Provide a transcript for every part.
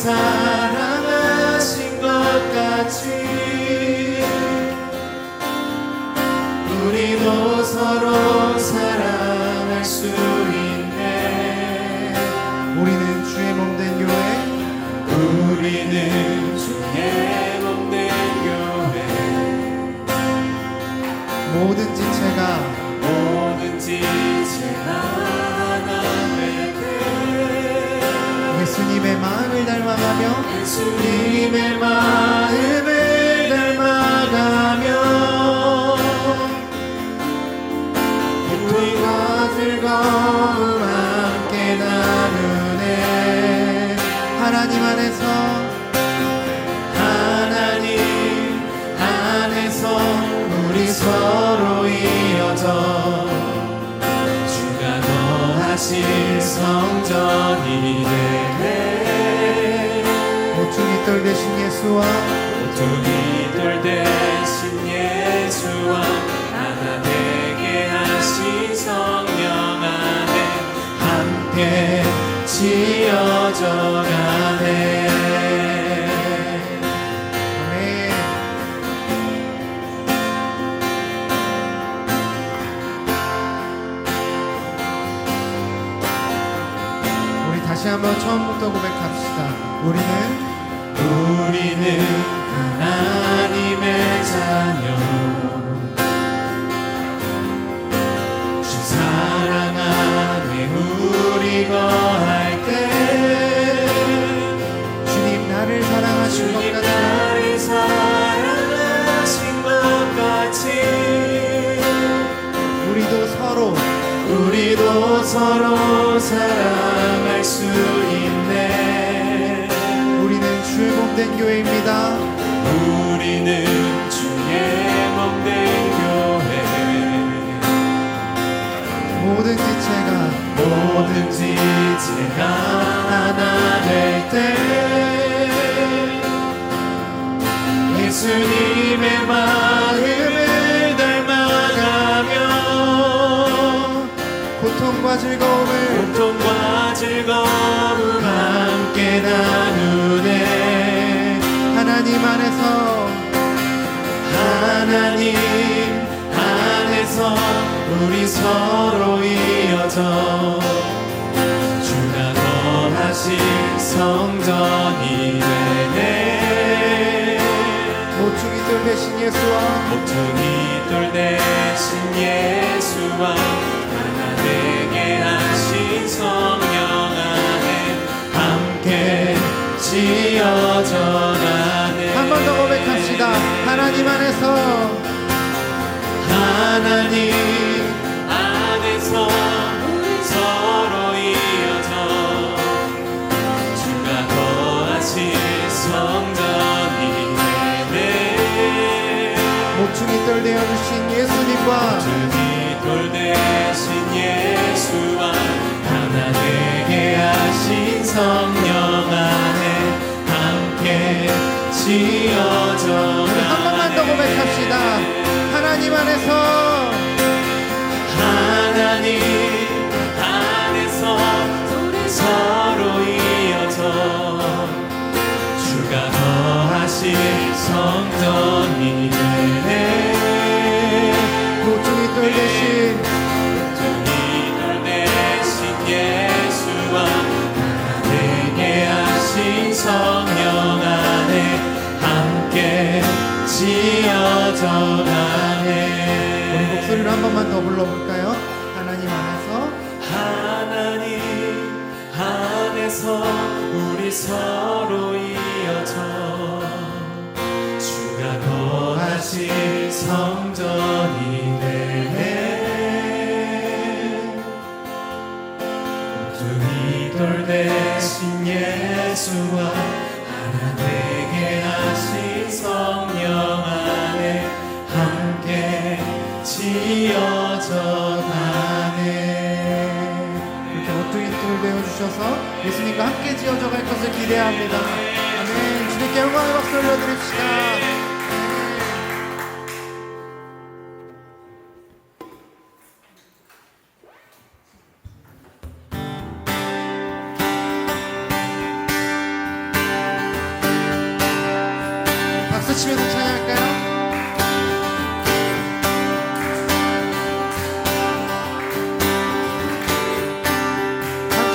사랑하신 것 같이 우리도 서로 사랑할 수 있네. 우리는 주의 몸된 교회, 우리는 주의 몸된 교회. 모든 지체가 하나 될 때 예수님의 마음을 닮아가며 예수님의 마음을 닮아가며 고통과 즐거움 함께 나누네. 하나님 안에서 우리 서로 이어져 주가 거하실 성전이 되네. 모퉁이 돌 대신 예수와 모퉁이 돌 대신 예수와 하나 되게 하신 성령 안에 함께 지어져 가네. 다시 한번 처음부터 고백합시다. 우리는 하나님의 자녀, 주 사랑 안에 우리 거할 때 주님 나를 사랑하신 것 같이 우리도 서로 사랑할 수 있네. 우리는 주의 몸된 교회입니다. 우리는 주의 몸된 교회. 모든 지체가 하나 될 때 예수님의 마음을 닮아가며 고통과 즐거움 함께 나누네. 하나님 안에서 우리 서로 이어져 주가 거하실 성전이 되네. 모퉁이 돌 대신 예수와 하나 되게 하신 성령 안에 함께 지어져 가네. 한 번 더 고백합시다. 하나님 안에서 우리 서로 이어져 주가 거하실 성전이 되네. 모퉁이 돌 되어주신 예수님과 하나 되게 하신 성령 안에 함께 지어져 가네. 한 번만 더 고백합시다. 하나님 안에서 우리 서로 이어져 주가 거하실 성전이 되네. 모퉁이 돌 대신 예수와 하나 되게 하신 성령 안에 함께 지어져 가네. 우리 목소리로 한 번만 더 불러볼까요? 하나님 안에서 우리 서로 이어져 주가 거하실 성전이 되네. 모퉁이 돌 대신 예수와 하나 되게 하신 성령 안에 함께 지어져 가네. 이렇게 모퉁이 돌 되어주셔서 예수님과 함께 지어져 갈 것을 기대합니다. 아멘. 주님께 영광의 박수 올려드립시다. 외치면서 찬양할까요?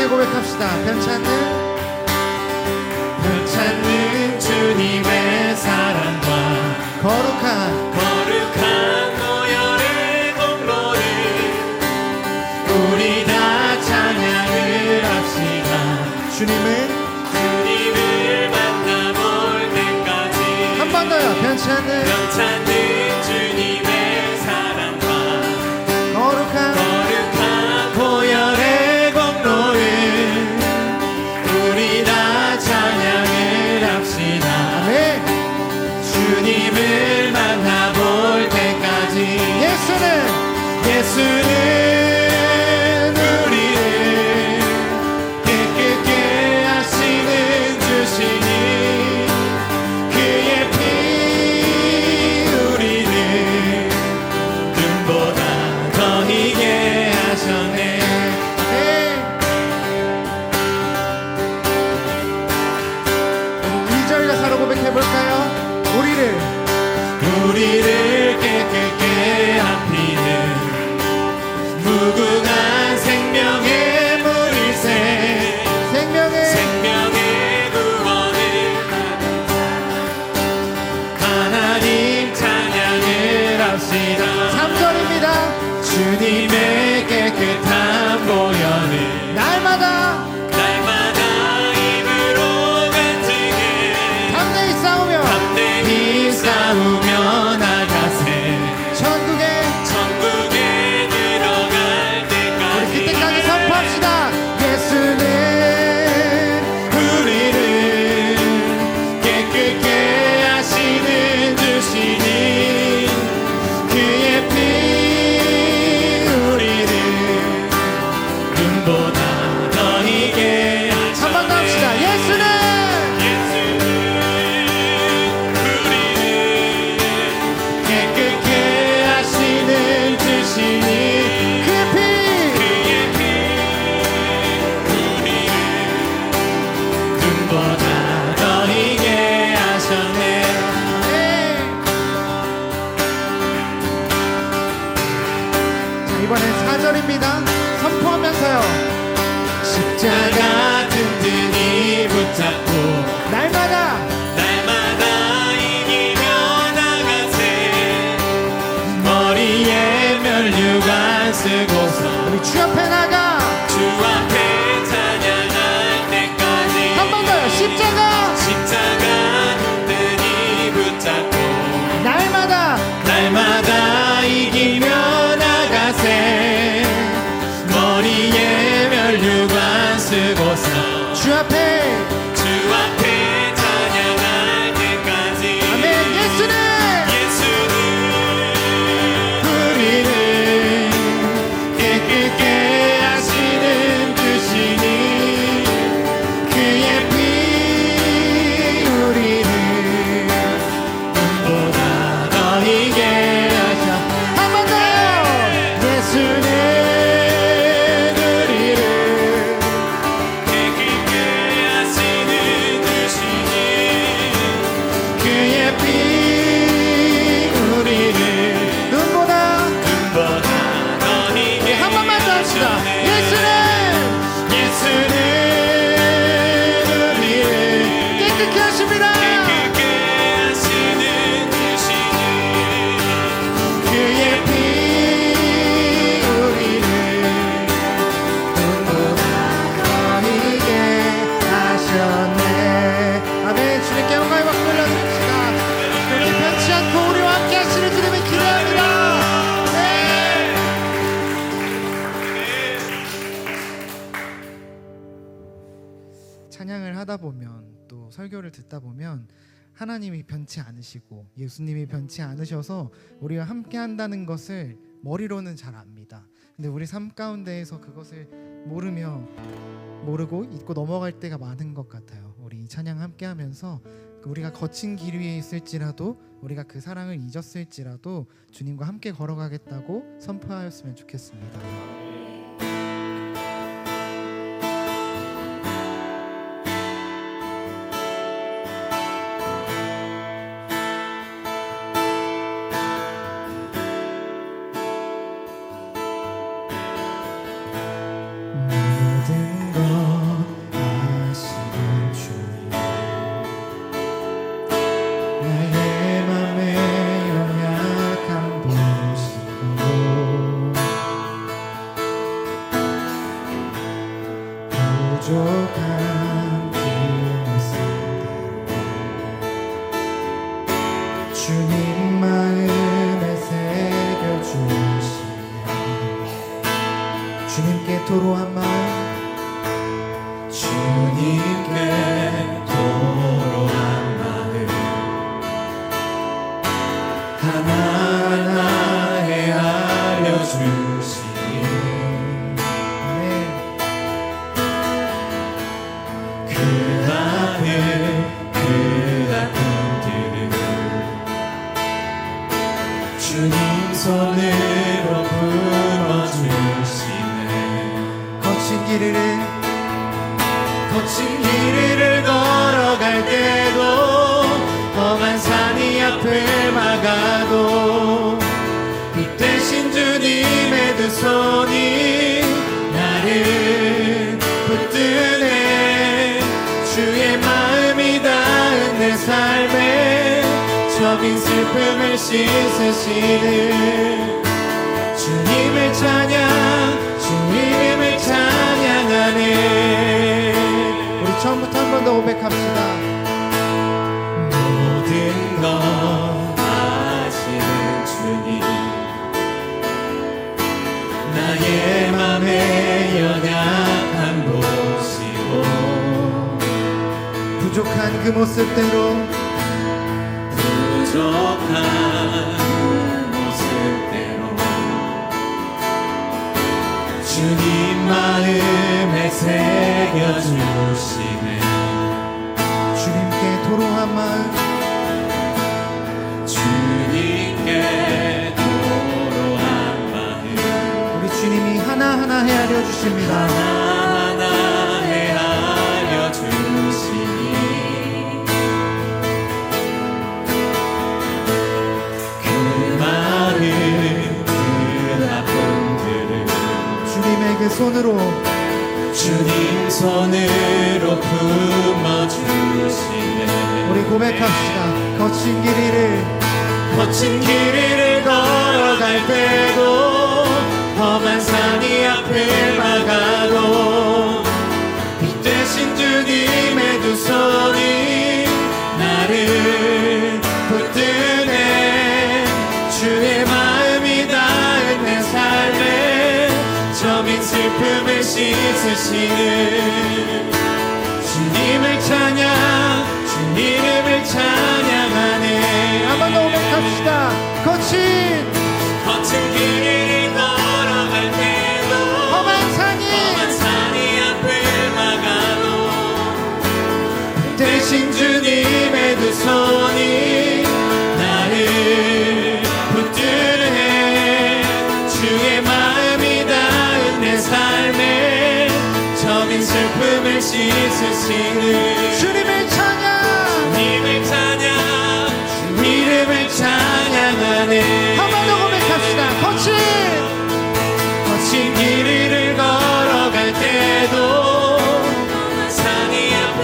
고백합시다. 편찮는 주님의 사랑과 거룩한 보혈의 공로를 우리 다 찬양을 합시다. 주님을 만나볼 때까지 한 번 더요. 편찮는 주님의 사랑과 거룩한 보혈의 우리 다 찬양을 합시다. 아멘. 주님을 만나볼 때까지 예수는 우리를 깨끗게 하시는 주시니 그의 피 우리를 눈보다 더 희게 하셨네. 고백해볼까요? 우리를 깨끗게 한 피는 무궁한 생명의 물이새 생명의 구원을 하나님 찬양을 합시다. 3절입니다. 주님의 깨끗한 보혈을 날마다 싸우며 나가세. 천국에 들어갈 때까지 우리 그때까지 선포합시다. 예수는 우리를 깨끗게 하시는 주시니 그의 피 우리를 눈보다 더 희게 하셨네. 한 번 더 합시다. 예수는 이번엔 4절입니다. 선포하면서요. 십자가 든든히 붙잡고 날마다 이기며 나가세. 머리에 면류관 쓰고서 우리 주 앞에 나가 주 앞에 찬양할 때까지 한 번 더요. 십자가 든든히 붙잡고 날마다 이기며 머리에 면류관 쓰고서 주 앞에 찬양할 때까지 아멘. 예수는 우리를 깨끗게 하시는 주시니 그의 피 우리를 눈보다 더 희게 하셔. 한 번 더요. 예수는 찬양을 하다 보면 또 설교를 듣다 보면 하나님이 변치 않으시고 예수님이 변치 않으셔서 우리가 함께 한다는 것을 머리로는 잘 압니다. 근데 우리 삶 가운데에서 그것을 모르고 잊고 넘어갈 때가 많은 것 같아요. 우리 찬양 함께 하면서 우리가 거친 길 위에 있을지라도 우리가 그 사랑을 잊었을지라도 주님과 함께 걸어가겠다고 선포하였으면 좋겠습니다. 부족한 그 모습대로 주님 마음에 새겨주시며 주님께 도로한 마음 주님께 도로한 마음 하나하나 헤아려 주시니 그 아픔들을 주님 손으로 품어주시네 거친 길을 걸어갈 때도 험한 산이 앞을 막아도 빛 대신 주님의 두 손이 나를 붙드네 주의 마음이 닿은 내 삶에 저긴 슬픔을 씻으시는 주님을 찬양하네 우리 처음부터 한 번 더 고백합시다. 모든 것 아시는 주님 나의 맘에 연약한 보시고 부족한 그 모습대로 주님 마음에 새겨주시네 주님께 도로한 마음 주님께 도로한 마음 우리 주님이 하나하나 헤아려 주십니다. 하나하나 헤아려 주시니 그 마음 그 아픔들을 주님의 그 손으로 주님 손으로 품어주시네 우리 고백합시다. 거친 길을 걸어갈 때도 험한 산이 앞을 막아도 빛 대신 주님의 두 손이 나를 붙드네 주의 마음이 닿은 내 삶에 저민 슬픔을 씻으시는 주님을 찬양하네 한 번 더 고백합시다. 거친 길을 걸어갈 때도 험한 산이 앞을 막아도 대신 주님의 두 손이 나를 붙드네 주의 마음이 닿은 내 삶에 저민 슬픔을 씻으시는 주님을 찬양 주 이름을 찬양하네 한 번 더 고백합시다. 거친 길을 걸어갈 때도 산이 앞을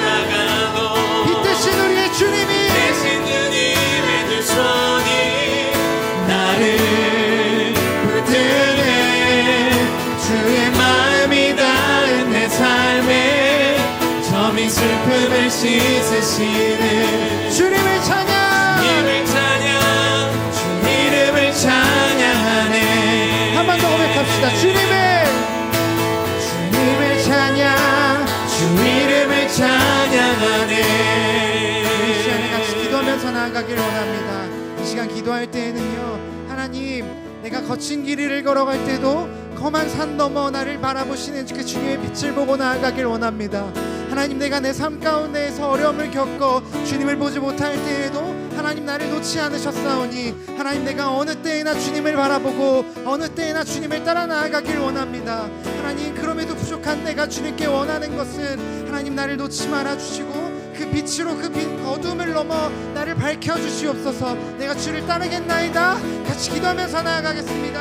막아도 빛 대신 우리의 주님이 대신 주님의 두 손이 나를 붙드네 주의 마음이 닿은 내 삶에 저민 슬픔을 씻으시는 주님을 찬양 주 이름을 찬양하네 한 번 더 고백합시다. 주님을 찬양 주 이름을 찬양하네 이 시간에 같이 기도하면서 나아가길 원합니다. 이 시간 기도할 때에는요 하나님 내가 거친 길을 걸어갈 때도 험한 산 넘어 나를 바라보시는 그 주님의 빛을 보고 나아가길 원합니다. 하나님 내가 내 삶 가운데에서 어려움을 겪어 주님을 보지 못할 때에도 하나님 나를 놓지 않으셨사오니 하나님 내가 어느 때에나 주님을 바라보고 어느 때에나 주님을 따라 나아가길 원합니다. 하나님 그럼에도 부족한 내가 주님께 원하는 것은 하나님 나를 놓지 말아주시고 그 빛으로 그 어둠을 넘어 나를 밝혀주시옵소서. 내가 주를 따르겠나이다. 같이 기도하면서 나아가겠습니다.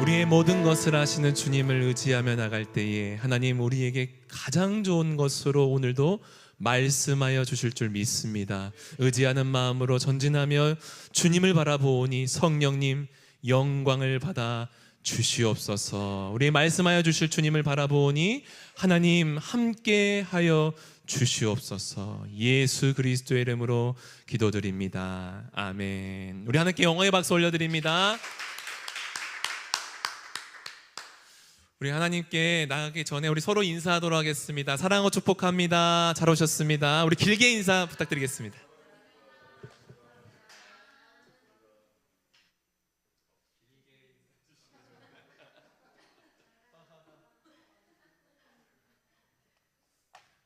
우리의 모든 것을 아시는 주님을 의지하며 나갈 때에 하나님 우리에게 가장 좋은 것으로 오늘도 말씀하여 주실 줄 믿습니다. 의지하는 마음으로 전진하며 주님을 바라보니 성령님 영광을 받아 주시옵소서. 우리 말씀하여 주실 주님을 바라보니 하나님 함께하여 주시옵소서. 예수 그리스도의 이름으로 기도드립니다. 아멘. 우리 하나님께 영광의 박수 올려드립니다. 우리 하나님께 나가기 전에 우리 서로 인사하도록 하겠습니다. 사랑하고 축복합니다. 잘 오셨습니다. 우리 길게 인사 부탁드리겠습니다.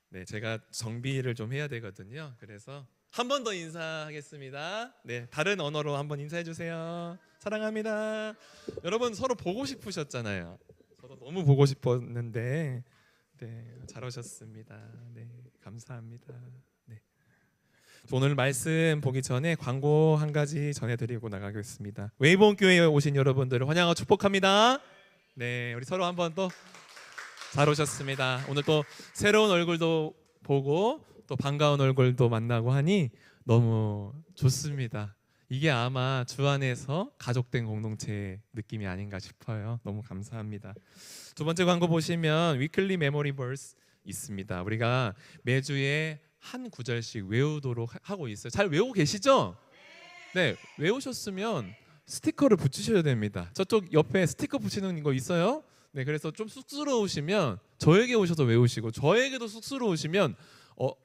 네, 제가 정비를 좀 해야 되거든요. 그래서 한 번 더 인사하겠습니다. 네, 다른 언어로 한번 인사해 주세요. 사랑합니다. 여러분 서로 보고 싶으셨잖아요. 저도 너무 보고 싶었는데, 네, 잘 오셨습니다. 네, 감사합니다. 네. 오늘 말씀 보기 전에 광고 한 가지 전해드리고 나가겠습니다. 웨이본 교회에 오신 여러분들을 환영하고 축복합니다. 네, 우리 서로 한번 또 잘 오셨습니다. 오늘 또 새로운 얼굴도 보고 또 반가운 얼굴도 만나고 하니 너무 좋습니다. 이게 아마 주 안에서 가족된 공동체 느낌이 아닌가 싶어요. 너무 감사합니다. 두 번째 광고 보시면 위클리 메모리 벌스 있습니다. 우리가 매주에 한 구절씩 외우도록 하고 있어요. 잘 외우고 계시죠? 네, 외우셨으면 스티커를 붙이셔야 됩니다. 저쪽 옆에 스티커 붙이는 거 있어요? 네, 그래서 좀 쑥스러우시면 저에게 오셔서 외우시고, 저에게도 쑥스러우시면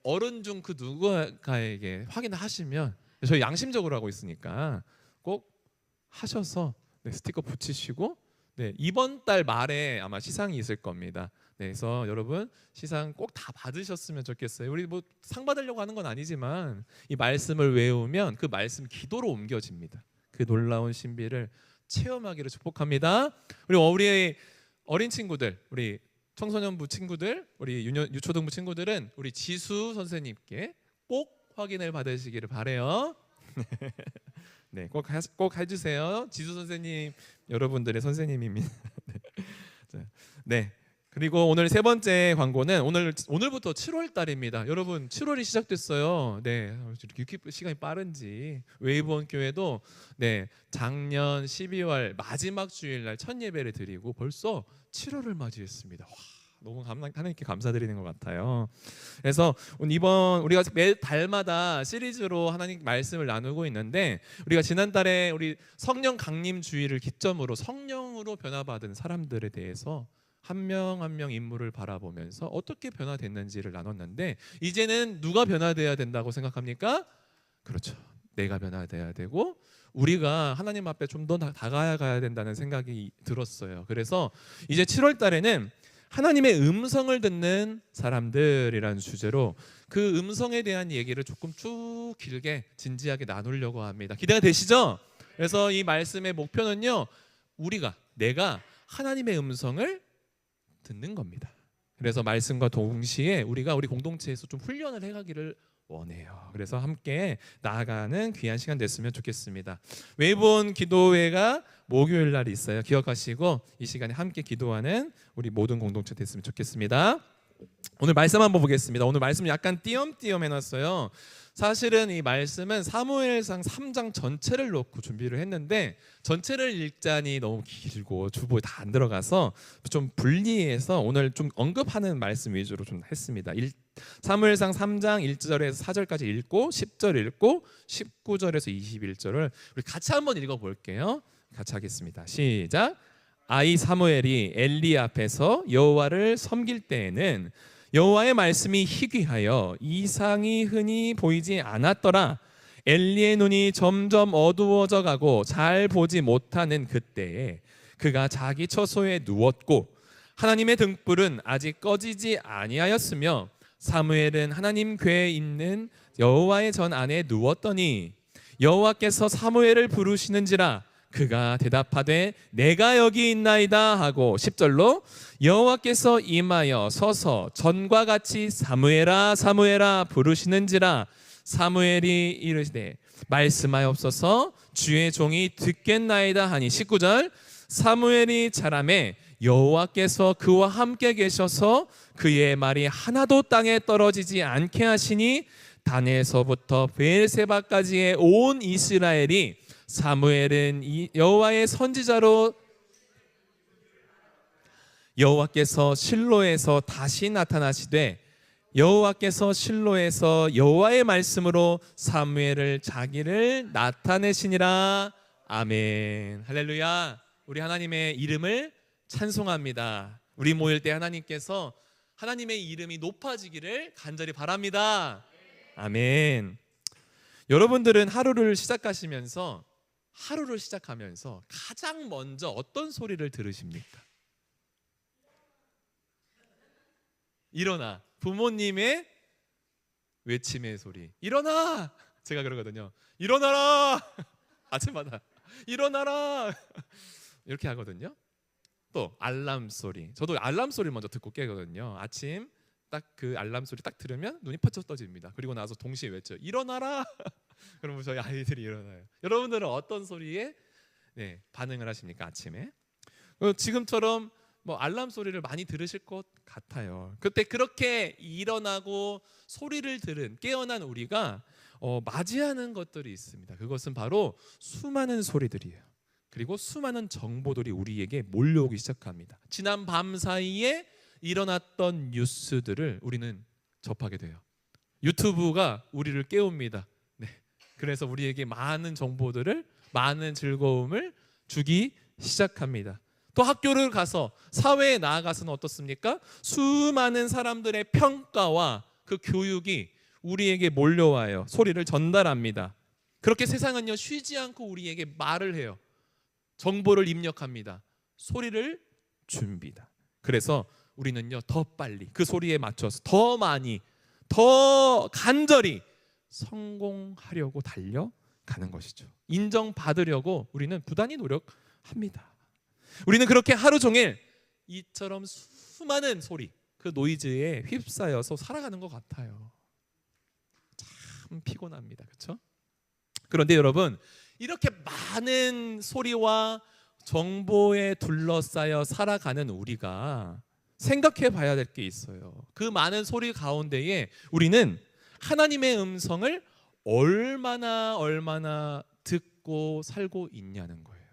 어른 중 그 누군가에게 확인하시면, 저희 양심적으로 하고 있으니까 꼭 하셔서 네, 스티커 붙이시고, 네, 이번 달 말에 아마 시상이 있을 겁니다. 네, 그래서 여러분 시상 꼭 다 받으셨으면 좋겠어요. 우리 뭐 상 받으려고 하는 건 아니지만 이 말씀을 외우면 그 말씀 기도로 옮겨집니다. 그 놀라운 신비를 체험하기를 축복합니다. 우리 어린 친구들, 우리 청소년부 친구들, 우리 유초등부 친구들은 우리 지수 선생님께 꼭 확인을 받으시기를 바래요. 네, 꼭 해주세요. 지수 선생님 여러분들의 선생님입니다. 네. 그리고 오늘 세 번째 광고는 오늘부터 7월 달입니다. 여러분 7월이 시작됐어요. 네, 이렇게 시간이 빠른지. 웨이브원 교회도 네, 작년 12월 마지막 주일날 첫 예배를 드리고 벌써 7월을 맞이했습니다. 와, 너무 하나님께 감사드리는 것 같아요. 그래서 이번 우리가 매 달마다 시리즈로 하나님 말씀을 나누고 있는데, 우리가 지난달에 우리 성령 강림 주일을 기점으로 성령으로 변화받은 사람들에 대해서 한 명 한 명 인물을 바라보면서 어떻게 변화됐는지를 나눴는데, 이제는 누가 변화돼야 된다고 생각합니까? 그렇죠, 내가 변화돼야 되고 우리가 하나님 앞에 좀 더 다가가야 된다는 생각이 들었어요. 그래서 이제 7월 달에는 하나님의 음성을 듣는 사람들이라는 주제로 그 음성에 대한 얘기를 조금 쭉 길게 진지하게 나누려고 합니다. 기대가 되시죠? 그래서 이 말씀의 목표는요, 내가 하나님의 음성을 듣는 겁니다. 그래서 말씀과 동시에 우리 공동체에서 좀 훈련을 해가기를 원해요. 그래서 함께 나아가는 귀한 시간 됐으면 좋겠습니다. 웨이브온 기도회가 목요일 날 있어요. 기억하시고 이 시간에 함께 기도하는 우리 모든 공동체 됐으면 좋겠습니다. 오늘 말씀 한번 보겠습니다. 오늘 말씀 약간 띄엄띄엄 해놨어요. 사실은 이 말씀은 사무엘상 3장 전체를 놓고 준비를 했는데, 전체를 읽자니 너무 길고 주보에 다 안 들어가서 좀 분리해서 오늘 좀 언급하는 말씀 위주로 좀 했습니다. 사무엘상 3장 1절에서 4절까지 읽고 10절 읽고 19절에서 21절을 우리 같이 한번 읽어볼게요. 같이 하겠습니다. 시작. 아이 사무엘이 엘리 앞에서 여호와를 섬길 때에는 여호와의 말씀이 희귀하여 이상이 흔히 보이지 않았더라. 엘리의 눈이 점점 어두워져 가고 잘 보지 못하는 그때에 그가 자기 처소에 누웠고 하나님의 등불은 아직 꺼지지 아니하였으며 사무엘은 하나님 궤에 있는 여호와의 전 안에 누웠더니 여호와께서 사무엘을 부르시는지라 그가 대답하되 내가 여기 있나이다 하고 10절로 여호와께서 임하여 서서 전과 같이 사무엘아 사무엘아 부르시는지라 사무엘이 이르시되 말씀하옵소서 주의 종이 듣겠나이다 하니 19절 사무엘이 자라매 여호와께서 그와 함께 계셔서 그의 말이 하나도 땅에 떨어지지 않게 하시니 단에서부터 베엘세바까지의 온 이스라엘이 사무엘은 여호와의 선지자로 여호와께서 실로에서 다시 나타나시되 여호와께서 실로에서 여호와의 말씀으로 사무엘을 자기를 나타내시니라. 아멘. 할렐루야. 우리 하나님의 이름을 찬송합니다. 우리 모일 때 하나님께서 하나님의 이름이 높아지기를 간절히 바랍니다. 아멘. 여러분들은 하루를 시작하면서 가장 먼저 어떤 소리를 들으십니까? 일어나. 부모님의 외침의 소리. 일어나. 제가 그러거든요. 일어나라. 아침마다 일어나라. 이렇게 하거든요. 또 알람 소리. 저도 알람 소리 먼저 듣고 깨거든요. 아침 딱 그 알람 소리 딱 들으면 눈이 퍼쩍 떠집니다. 그리고 나서 동시에 외쳐 일어나라. 그러면 저희 아이들이 일어나요. 여러분들은 어떤 소리에 반응을 하십니까? 아침에 지금처럼 뭐 알람 소리를 많이 들으실 것 같아요. 그때 그렇게 일어나고 소리를 들은 깨어난 우리가 맞이하는 것들이 있습니다. 그것은 바로 수많은 소리들이에요. 그리고 수많은 정보들이 우리에게 몰려오기 시작합니다. 지난 밤 사이에 일어났던 뉴스들을 우리는 접하게 돼요. 유튜브가 우리를 깨웁니다. 그래서 우리에게 많은 정보들을, 많은 즐거움을 주기 시작합니다. 또 학교를 가서, 사회에 나아가서는 어떻습니까? 수많은 사람들의 평가와 그 교육이 우리에게 몰려와요. 소리를 전달합니다. 그렇게 세상은요, 쉬지 않고 우리에게 말을 해요. 정보를 입력합니다. 소리를 줍니다. 그래서 우리는요, 더 빨리 그 소리에 맞춰서 더 많이, 더 간절히 성공하려고 달려가는 것이죠. 인정받으려고 우리는 부단히 노력합니다. 우리는 그렇게 하루 종일 이처럼 수많은 소리, 그 노이즈에 휩싸여서 살아가는 것 같아요. 참 피곤합니다. 그렇죠? 그런데 여러분, 이렇게 많은 소리와 정보에 둘러싸여 살아가는 우리가 생각해 봐야 될 게 있어요. 그 많은 소리 가운데에 우리는 하나님의 음성을 얼마나 듣고 살고 있냐는 거예요.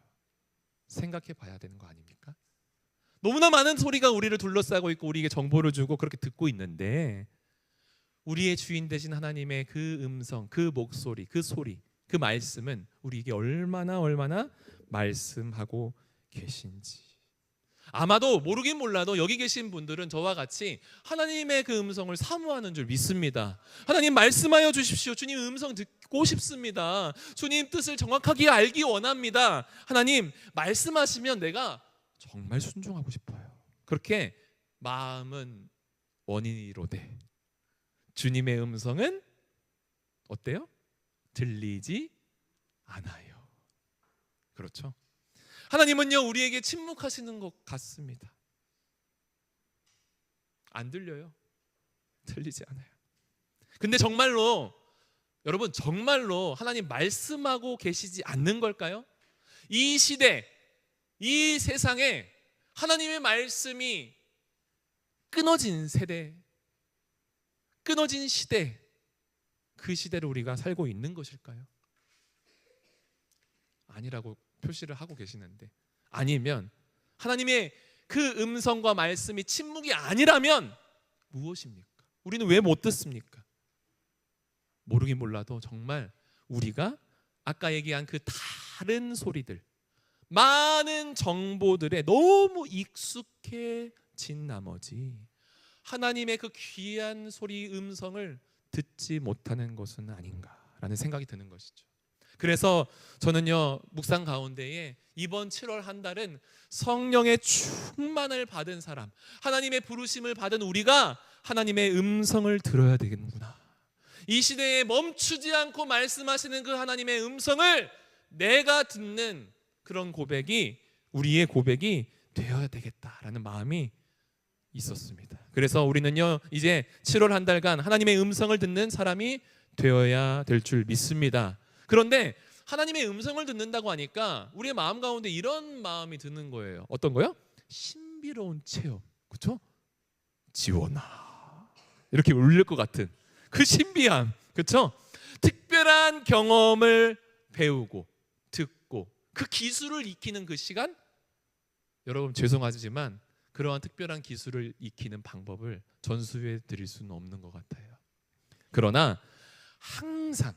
생각해 봐야 되는 거 아닙니까? 너무나 많은 소리가 우리를 둘러싸고 있고 우리에게 정보를 주고 그렇게 듣고 있는데, 우리의 주인 되신 하나님의 그 음성, 그 목소리, 그 소리, 그 말씀은 우리에게 얼마나 말씀하고 계신지. 아마도 모르긴 몰라도 여기 계신 분들은 저와 같이 하나님의 그 음성을 사모하는 줄 믿습니다. 하나님 말씀하여 주십시오. 주님 음성 듣고 싶습니다. 주님 뜻을 정확하게 알기 원합니다. 하나님 말씀하시면 내가 정말 순종하고 싶어요. 그렇게 마음은 원인이로되 주님의 음성은 어때요? 들리지 않아요. 그렇죠? 하나님은요, 우리에게 침묵하시는 것 같습니다. 안 들려요. 들리지 않아요. 근데 정말로, 여러분, 정말로 하나님 말씀하고 계시지 않는 걸까요? 이 시대, 이 세상에 하나님의 말씀이 끊어진 세대, 끊어진 시대, 그 시대를 우리가 살고 있는 것일까요? 아니라고 표시를 하고 계시는데, 아니면 하나님의 그 음성과 말씀이 침묵이 아니라면 무엇입니까? 우리는 왜 못 듣습니까? 모르긴 몰라도 정말 우리가 아까 얘기한 그 다른 소리들, 많은 정보들에 너무 익숙해진 나머지 하나님의 그 귀한 소리, 음성을 듣지 못하는 것은 아닌가라는 생각이 드는 것이죠. 그래서 저는요, 묵상 가운데에 이번 7월 한 달은 성령의 충만을 받은 사람, 하나님의 부르심을 받은 우리가 하나님의 음성을 들어야 되겠구나. 이 시대에 멈추지 않고 말씀하시는 그 하나님의 음성을 내가 듣는 그런 고백이, 우리의 고백이 되어야 되겠다라는 마음이 있었습니다. 그래서 우리는요, 이제 7월 한 달간 하나님의 음성을 듣는 사람이 되어야 될 줄 믿습니다. 그런데 하나님의 음성을 듣는다고 하니까 우리의 마음 가운데 이런 마음이 드는 거예요. 어떤 거요? 신비로운 체험. 그렇죠? 지원아 이렇게 울릴 것 같은 그 신비함. 그렇죠? 특별한 경험을 배우고 듣고 그 기술을 익히는 그 시간, 여러분 죄송하지만 그러한 특별한 기술을 익히는 방법을 전수해 드릴 수는 없는 것 같아요. 그러나 항상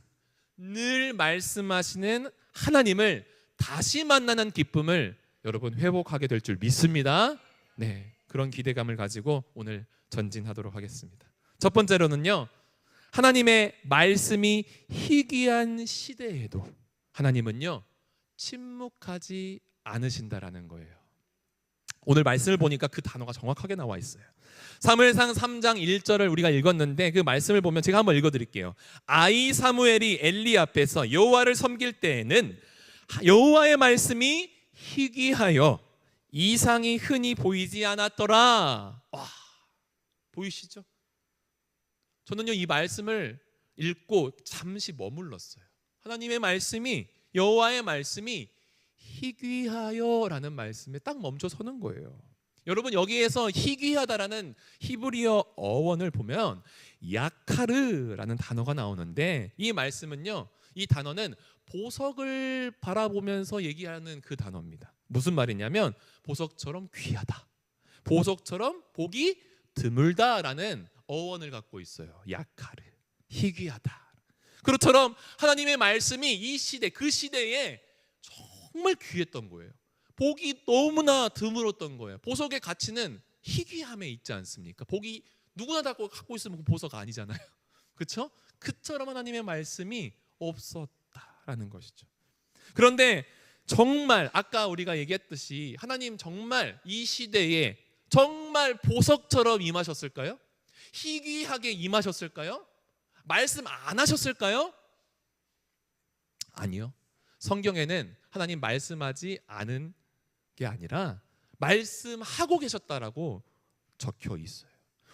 늘 말씀하시는 하나님을 다시 만나는 기쁨을 여러분 회복하게 될 줄 믿습니다. 네, 그런 기대감을 가지고 오늘 전진하도록 하겠습니다. 첫 번째로는요, 하나님의 말씀이 희귀한 시대에도 하나님은요 침묵하지 않으신다라는 거예요. 오늘 말씀을 보니까 그 단어가 정확하게 나와 있어요. 사무엘상 3장 1절을 우리가 읽었는데 그 말씀을 보면 제가 한번 읽어드릴게요. 아이 사무엘이 엘리 앞에서 여호와를 섬길 때에는 여호와의 말씀이 희귀하여 이상이 흔히 보이지 않았더라. 와, 보이시죠? 저는요 이 말씀을 읽고 잠시 머물렀어요. 하나님의 말씀이, 여호와의 말씀이 희귀하여라는 말씀에 딱 멈춰 서는 거예요. 여러분 여기에서 희귀하다라는 히브리어 어원을 보면 야카르라는 단어가 나오는데 이 말씀은요, 이 단어는 보석을 바라보면서 얘기하는 그 단어입니다. 무슨 말이냐면 보석처럼 귀하다, 보석처럼 보기 드물다라는 어원을 갖고 있어요. 야카르, 희귀하다. 그렇처럼 하나님의 말씀이 이 시대, 그 시대에 정말 귀했던 거예요. 복이 너무나 드물었던 거예요. 보석의 가치는 희귀함에 있지 않습니까? 복이 누구나 다 갖고 있으면 보석 아니잖아요. 그렇죠? 그처럼 하나님의 말씀이 없었다라는 것이죠. 그런데 정말 아까 우리가 얘기했듯이 하나님 정말 이 시대에 정말 보석처럼 임하셨을까요? 희귀하게 임하셨을까요? 말씀 안 하셨을까요? 아니요. 성경에는 하나님 말씀하지 않은 게 아니라 말씀하고 계셨다라고 적혀 있어요.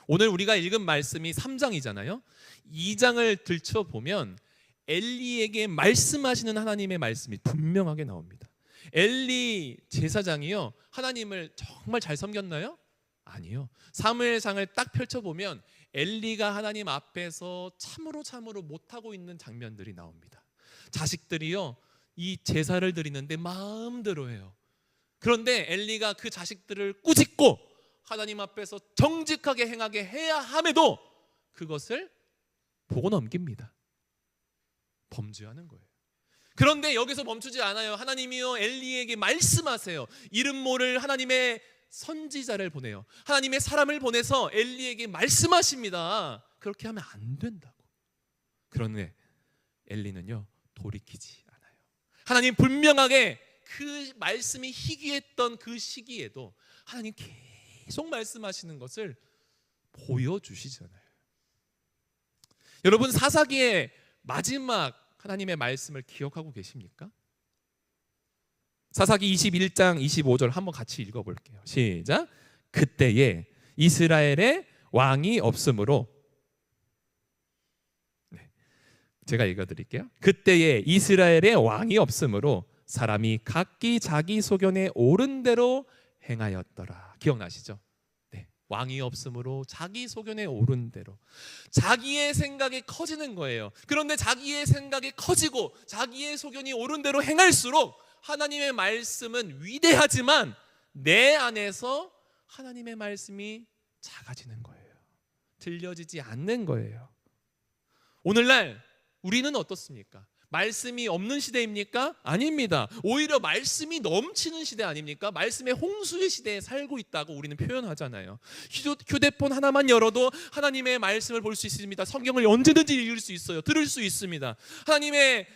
오늘 우리가 읽은 말씀이 3장이잖아요. 2장을 들춰보면 엘리에게 말씀하시는 하나님의 말씀이 분명하게 나옵니다. 엘리 제사장이요, 하나님을 정말 잘 섬겼나요? 아니요. 사무엘상을 딱 펼쳐보면 엘리가 하나님 앞에서 참으로 못하고 있는 장면들이 나옵니다. 자식들이요 이 제사를 드리는데 마음대로 해요. 그런데 엘리가 그 자식들을 꾸짖고 하나님 앞에서 정직하게 행하게 해야 함에도 그것을 보고 넘깁니다. 범죄하는 거예요. 그런데 여기서 멈추지 않아요. 하나님이요 엘리에게 말씀하세요. 이름 모를 하나님의 선지자를 보내요. 하나님의 사람을 보내서 엘리에게 말씀하십니다. 그렇게 하면 안 된다고. 그런데 엘리는요 돌이키지 않아요. 하나님 분명하게 그 말씀이 희귀했던 그 시기에도 하나님 계속 말씀하시는 것을 보여주시잖아요. 여러분 사사기의 마지막 하나님의 말씀을 기억하고 계십니까? 사사기 21장 25절 한번 같이 읽어볼게요. 시작. 그때에 이스라엘에 왕이 없으므로, 제가 읽어드릴게요. 그때에 이스라엘에 왕이 없으므로 사람이 각기 자기 소견에 옳은 대로 행하였더라. 기억나시죠? 네. 왕이 없으므로 자기 소견에 옳은 대로, 자기의 생각이 커지는 거예요. 그런데 자기의 생각이 커지고 자기의 소견이 옳은 대로 행할수록 하나님의 말씀은 위대하지만 내 안에서 하나님의 말씀이 작아지는 거예요. 들려지지 않는 거예요. 오늘날 우리는 어떻습니까? 말씀이 없는 시대입니까? 아닙니다. 오히려 말씀이 넘치는 시대 아닙니까? 말씀의 홍수의 시대에 살고 있다고 우리는 표현하잖아요. 휴대폰 하나만 열어도 하나님의 말씀을 볼 수 있습니다. 성경을 언제든지 읽을 수 있어요. 들을 수 있습니다. 하나님의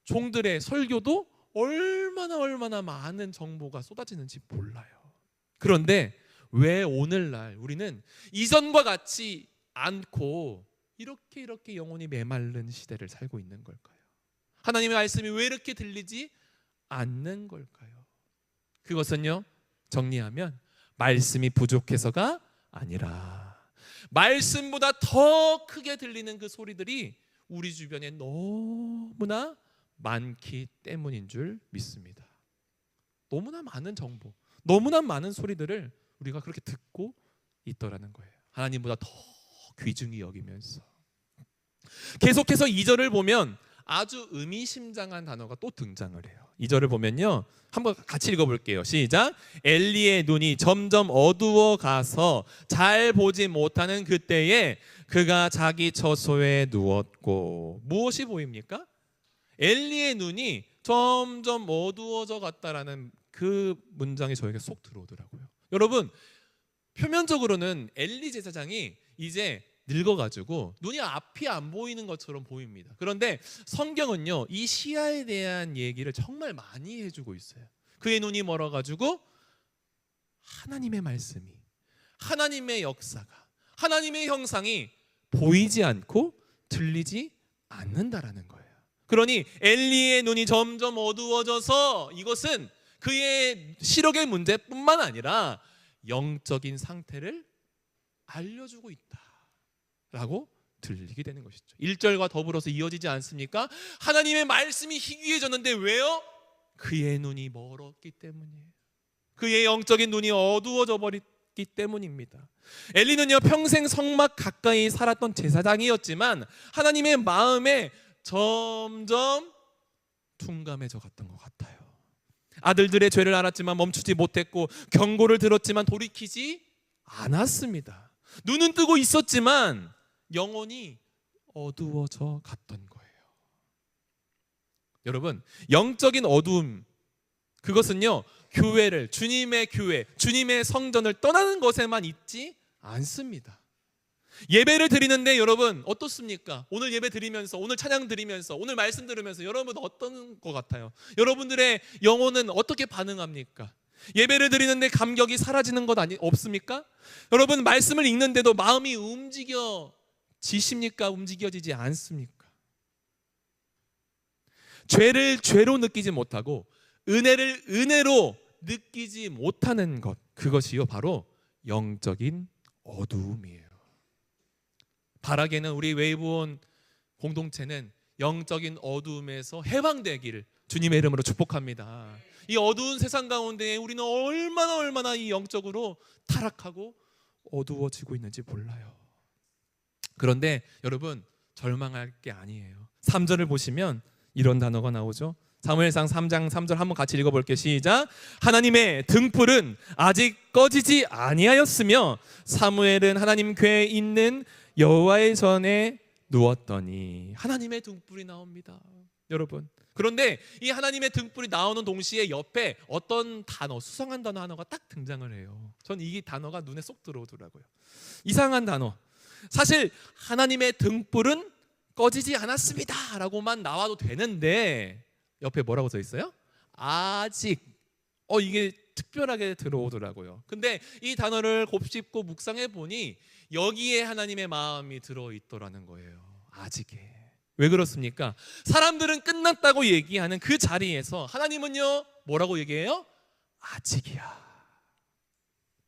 종들의 설교도 얼마나 많은 정보가 쏟아지는지 몰라요. 그런데 왜 오늘날 우리는 이전과 같지 않고 이렇게 영혼이 메마른 시대를 살고 있는 걸까요? 하나님의 말씀이 왜 이렇게 들리지 않는 걸까요? 그것은요, 정리하면 말씀이 부족해서가 아니라 말씀보다 더 크게 들리는 그 소리들이 우리 주변에 너무나 많기 때문인 줄 믿습니다. 너무나 많은 정보, 너무나 많은 소리들을 우리가 그렇게 듣고 있더라는 거예요. 하나님보다 더 귀중히 여기면서. 계속해서 2절을 보면 아주 의미심장한 단어가 또 등장을 해요. 2절을 보면요, 한번 같이 읽어볼게요. 시작. 엘리의 눈이 점점 어두워 가서 잘 보지 못하는 그때에 그가 자기 처소에 누웠고. 무엇이 보입니까? 엘리의 눈이 점점 어두워져 갔다라는 그 문장이 저에게 쏙 들어오더라고요. 여러분, 표면적으로는 엘리 제사장이 이제 늙어가지고 눈이 앞이 안 보이는 것처럼 보입니다. 그런데 성경은요, 이 시야에 대한 얘기를 정말 많이 해주고 있어요. 그의 눈이 멀어가지고 하나님의 말씀이, 하나님의 역사가, 하나님의 형상이 보이지 않고 들리지 않는다라는 거예요. 그러니 엘리의 눈이 점점 어두워져서 이것은 그의 시력의 문제뿐만 아니라 영적인 상태를 알려주고 있다라고 들리게 되는 것이죠. 1절과 더불어서 이어지지 않습니까? 하나님의 말씀이 희귀해졌는데 왜요? 그의 눈이 멀었기 때문이에요. 그의 영적인 눈이 어두워져 버렸기 때문입니다. 엘리는요, 평생 성막 가까이 살았던 제사장이었지만 하나님의 마음에 점점 둔감해져 갔던 것 같아요. 아들들의 죄를 알았지만 멈추지 못했고 경고를 들었지만 돌이키지 않았습니다. 눈은 뜨고 있었지만 영혼이 어두워져 갔던 거예요. 여러분, 영적인 어두움, 그것은요, 교회를, 주님의 교회, 주님의 성전을 떠나는 것에만 있지 않습니다. 예배를 드리는데 여러분 어떻습니까? 오늘 예배 드리면서, 오늘 찬양 드리면서, 오늘 말씀 들으면서 여러분 어떤 것 같아요? 여러분들의 영혼은 어떻게 반응합니까? 예배를 드리는데 감격이 사라지는 것 없습니까? 여러분, 말씀을 읽는데도 마음이 움직여지십니까? 움직여지지 않습니까? 죄를 죄로 느끼지 못하고 은혜를 은혜로 느끼지 못하는 것, 그것이요 바로 영적인 어두움이에요. 바라게는 우리 웨이브온 공동체는 영적인 어두움에서 해방되기를 주님의 이름으로 축복합니다. 이 어두운 세상 가운데 우리는 얼마나 이 영적으로 타락하고 어두워지고 있는지 몰라요. 그런데 여러분, 절망할 게 아니에요. 3절을 보시면 이런 단어가 나오죠. 사무엘상 3장 3절 한번 같이 읽어볼게요. 시작. 하나님의 등불은 아직 꺼지지 아니하였으며 사무엘은 하나님 궤에 있는 여호와의 전에 누웠더니. 하나님의 등불이 나옵니다, 여러분. 그런데 이 하나님의 등불이 나오는 동시에 옆에 어떤 단어, 수상한 단어 하나가 딱 등장을 해요. 전 이 단어가 눈에 쏙 들어오더라고요. 이상한 단어. 사실 하나님의 등불은 꺼지지 않았습니다 라고만 나와도 되는데 옆에 뭐라고 써 있어요? 아직. 이게 특별하게 들어오더라고요. 근데 이 단어를 곱씹고 묵상해 보니 여기에 하나님의 마음이 들어있더라는 거예요. 아직에. 왜 그렇습니까? 사람들은 끝났다고 얘기하는 그 자리에서 하나님은요 뭐라고 얘기해요? 아직이야,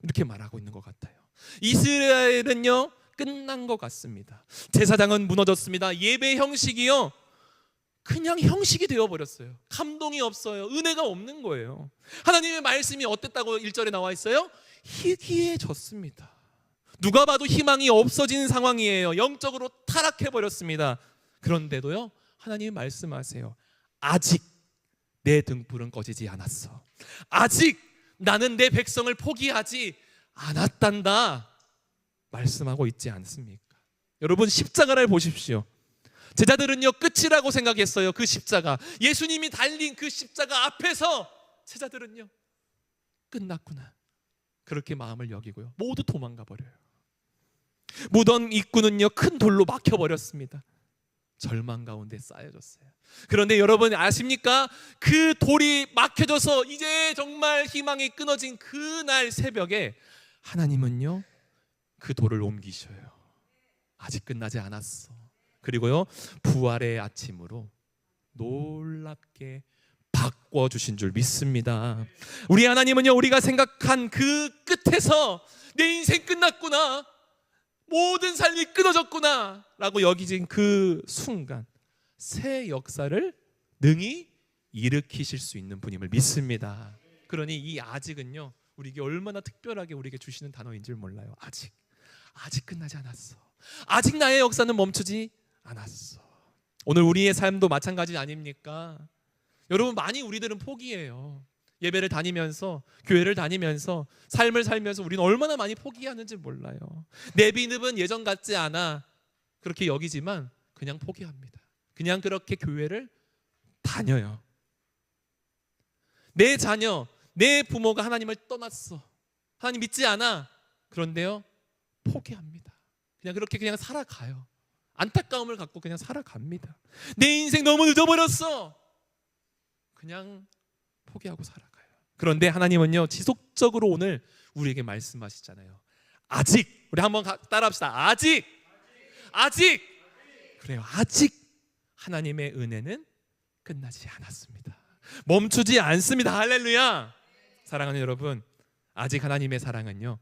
이렇게 말하고 있는 것 같아요. 이스라엘은요 끝난 것 같습니다. 제사장은 무너졌습니다. 예배 형식이요 그냥 형식이 되어버렸어요. 감동이 없어요. 은혜가 없는 거예요. 하나님의 말씀이 어땠다고 1절에 나와 있어요? 희귀해졌습니다. 누가 봐도 희망이 없어진 상황이에요. 영적으로 타락해버렸습니다. 그런데도요 하나님이 말씀하세요. 아직 내 등불은 꺼지지 않았어. 아직 나는 내 백성을 포기하지 않았단다 말씀하고 있지 않습니까? 여러분, 십자가를 보십시오. 제자들은요 끝이라고 생각했어요. 그 십자가, 예수님이 달린 그 십자가 앞에서 제자들은요 끝났구나 그렇게 마음을 여기고요 모두 도망가 버려요. 무덤 입구는요 큰 돌로 막혀버렸습니다. 절망 가운데 쌓여졌어요. 그런데 여러분 아십니까? 그 돌이 막혀져서 이제 정말 희망이 끊어진 그날 새벽에 하나님은요 그 돌을 옮기셔요. 아직 끝나지 않았어. 그리고요 부활의 아침으로 놀랍게 바꿔주신 줄 믿습니다. 우리 하나님은요 우리가 생각한 그 끝에서 내 인생 끝났구나, 모든 삶이 끊어졌구나 라고 여기진 그 순간 새 역사를 능히 일으키실 수 있는 분임을 믿습니다. 그러니 이 아직은요, 우리에게 얼마나 특별하게 우리에게 주시는 단어인 줄 몰라요. 아직 끝나지 않았어. 아직 나의 역사는 멈추지 않았어. 오늘 우리의 삶도 마찬가지 아닙니까? 여러분, 많이 우리들은 포기해요. 예배를 다니면서, 교회를 다니면서, 삶을 살면서 우리는 얼마나 많이 포기하는지 몰라요. 내 믿음은 예전 같지 않아 그렇게 여기지만 그냥 포기합니다. 그냥 그렇게 교회를 다녀요. 내 자녀, 내 부모가 하나님을 떠났어. 하나님 믿지 않아. 그런데요, 포기합니다. 그냥 살아가요. 안타까움을 갖고 그냥 살아갑니다. 내 인생 너무 늦어버렸어. 그냥 포기하고 살아가요. 그런데 하나님은요, 지속적으로 오늘 우리에게 말씀하시잖아요. 아직, 우리 한번 따라합시다. 아직. 그래요. 아직 하나님의 은혜는 끝나지 않았습니다. 멈추지 않습니다. 할렐루야. 사랑하는 여러분, 아직 하나님의 사랑은요,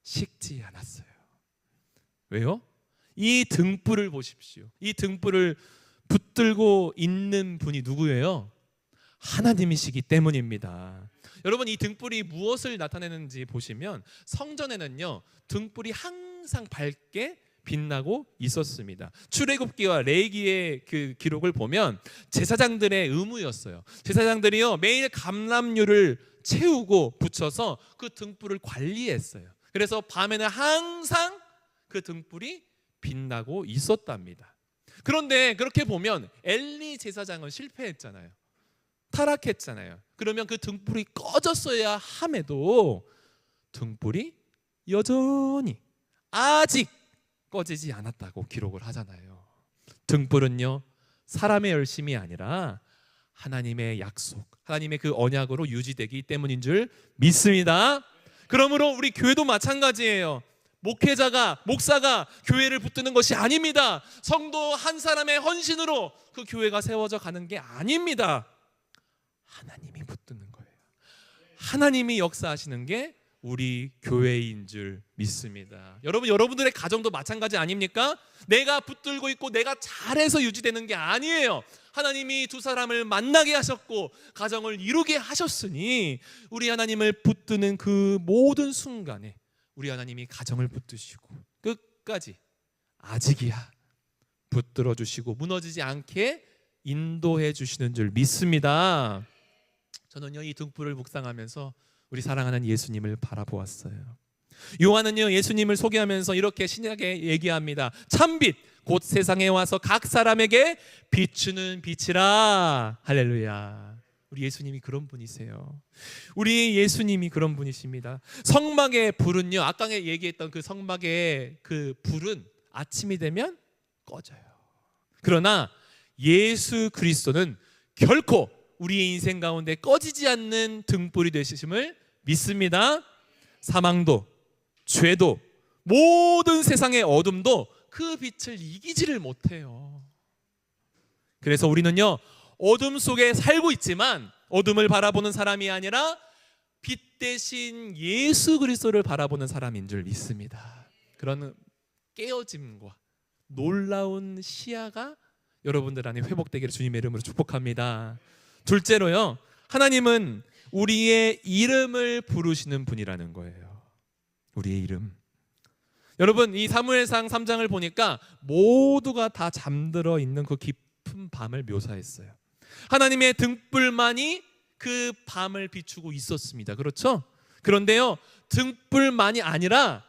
식지 않았어요. 왜요? 이 등불을 보십시오. 이 등불을 붙들고 있는 분이 누구예요? 하나님이시기 때문입니다. 여러분, 이 등불이 무엇을 나타내는지 보시면 성전에는요, 등불이 항상 밝게 빛나고 있었습니다. 출애굽기와 레위기의 그 기록을 보면 제사장들의 의무였어요. 제사장들이요, 매일 감람류를 채우고 붙여서 그 등불을 관리했어요. 그래서 밤에는 항상 그 등불이 빛나고 있었답니다. 그런데 그렇게 보면 엘리 제사장은 실패했잖아요. 타락했잖아요. 그러면 그 등불이 꺼졌어야 함에도 등불이 여전히 아직 꺼지지 않았다고 기록을 하잖아요. 등불은요, 사람의 열심이 아니라 하나님의 약속, 하나님의 그 언약으로 유지되기 때문인 줄 믿습니다. 그러므로 우리 교회도 마찬가지예요. 목사가 교회를 붙드는 것이 아닙니다. 성도 한 사람의 헌신으로 그 교회가 세워져 가는 게 아닙니다. 하나님이 붙드는 거예요. 하나님이 역사하시는 게 우리 교회인 줄 믿습니다. 여러분들의 가정도 마찬가지 아닙니까? 내가 붙들고 있고 내가 잘해서 유지되는 게 아니에요. 하나님이 두 사람을 만나게 하셨고 가정을 이루게 하셨으니 우리 하나님을 붙드는 그 모든 순간에 우리 하나님이 가정을 붙드시고 끝까지 아직이야 붙들어 주시고 무너지지 않게 인도해 주시는 줄 믿습니다. 저는요, 이 등불을 묵상하면서 우리 사랑하는 예수님을 바라보았어요. 요한은요, 예수님을 소개하면서 이렇게 신약에 얘기합니다. 참빛 곧 세상에 와서 각 사람에게 비추는 빛이라. 할렐루야. 우리 예수님이 그런 분이세요. 우리 예수님이 그런 분이십니다. 성막의 불은요, 아까 얘기했던 그 성막의 그 불은 아침이 되면 꺼져요. 그러나 예수 그리스도는 결코 우리의 인생 가운데 꺼지지 않는 등불이 되심을 믿습니다. 사망도, 죄도, 모든 세상의 어둠도 그 빛을 이기지를 못해요. 그래서 우리는요, 어둠 속에 살고 있지만 어둠을 바라보는 사람이 아니라 빛 대신 예수 그리스도를 바라보는 사람인 줄 믿습니다. 그런 깨어짐과 놀라운 시야가 여러분들 안에 회복되기를 주님의 이름으로 축복합니다. 둘째로요, 하나님은 우리의 이름을 부르시는 분이라는 거예요. 우리의 이름. 여러분, 이 사무엘상 3장을 보니까 모두가 다 잠들어 있는 그 깊은 밤을 묘사했어요. 하나님의 등불만이 그 밤을 비추고 있었습니다. 그렇죠? 그런데요, 등불만이 아니라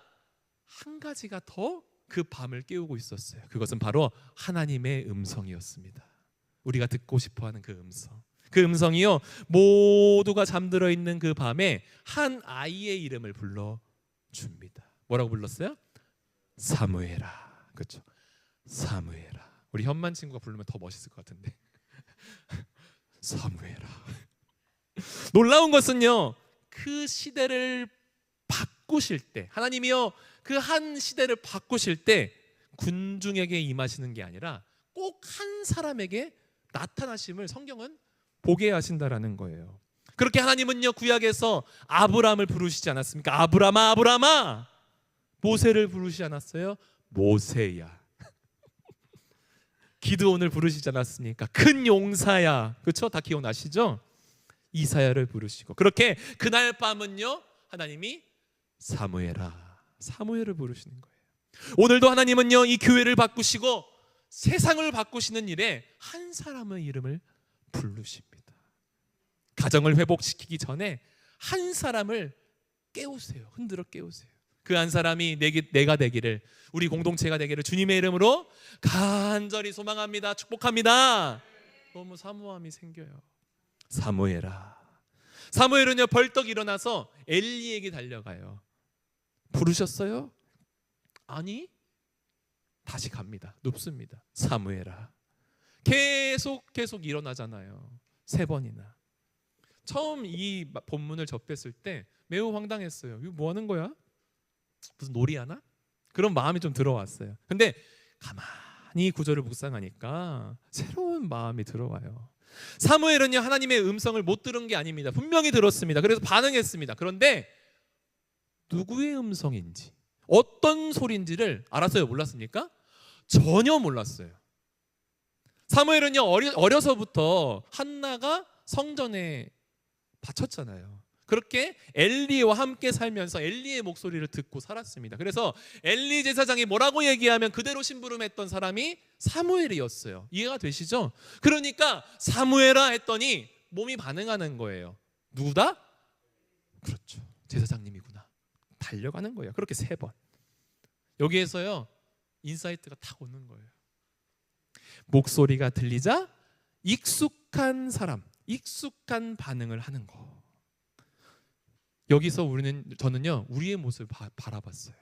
한 가지가 더 그 밤을 깨우고 있었어요. 그것은 바로 하나님의 음성이었습니다. 우리가 듣고 싶어하는 그 음성. 그 음성이요, 모두가 잠들어 있는 그 밤에 한 아이의 이름을 불러줍니다. 뭐라고 불렀어요? 사무엘아. 그렇죠? 사무엘아. 우리 현만 친구가 부르면 더 멋있을 것 같은데. 사무엘아. 놀라운 것은요, 그 시대를 바꾸실 때, 하나님이요, 그 한 시대를 바꾸실 때 군중에게 임하시는 게 아니라 꼭 한 사람에게 나타나심을 성경은 보게 하신다라는 거예요. 그렇게 하나님은요, 구약에서 아브라함을 부르시지 않았습니까? 아브라함아, 아브라함아. 모세를 부르시지 않았어요? 모세야. 기드온을 부르시지 않았습니까? 큰 용사야, 그렇죠? 다 기억나시죠? 이사야를 부르시고, 그렇게 그날 밤은요 하나님이 사무엘을 부르시는 거예요. 오늘도 하나님은요 이 교회를 바꾸시고 세상을 바꾸시는 일에 한 사람의 이름을 부르십니다. 가정을 회복시키기 전에 한 사람을 깨우세요. 흔들어 깨우세요. 그 한 사람이 내가 되기를, 우리 공동체가 되기를 주님의 이름으로 간절히 소망합니다. 축복합니다. 너무 사모함이 생겨요. 사무엘은요 벌떡 일어나서 엘리에게 달려가요. 부르셨어요? 아니, 다시 갑니다. 눕습니다. 사무엘아. 계속 일어나잖아요. 3번이나. 처음 이 본문을 접했을 때 매우 황당했어요. 이거 뭐 하는 거야? 무슨 놀이하나? 그런 마음이 좀 들어왔어요. 근데 가만히 구절을 묵상하니까 새로운 마음이 들어와요. 사무엘은요 하나님의 음성을 못 들은 게 아닙니다. 분명히 들었습니다. 그래서 반응했습니다. 그런데 누구의 음성인지, 어떤 소리인지를 알았어요? 몰랐습니까? 전혀 몰랐어요. 사무엘은요 어려서부터 한나가 성전에 바쳤잖아요. 그렇게 엘리와 함께 살면서 엘리의 목소리를 듣고 살았습니다. 그래서 엘리 제사장이 뭐라고 얘기하면 그대로 심부름했던 사람이 사무엘이었어요. 이해가 되시죠? 그러니까 사무엘아 했더니 몸이 반응하는 거예요. 누구다? 그렇죠, 제사장님이구나. 달려가는 거예요. 그렇게 3번. 여기에서요 인사이트가 탁 오는 거예요. 목소리가 들리자 익숙한 사람, 익숙한 반응을 하는 거. 여기서 저는요 우리의 모습을 바라봤어요.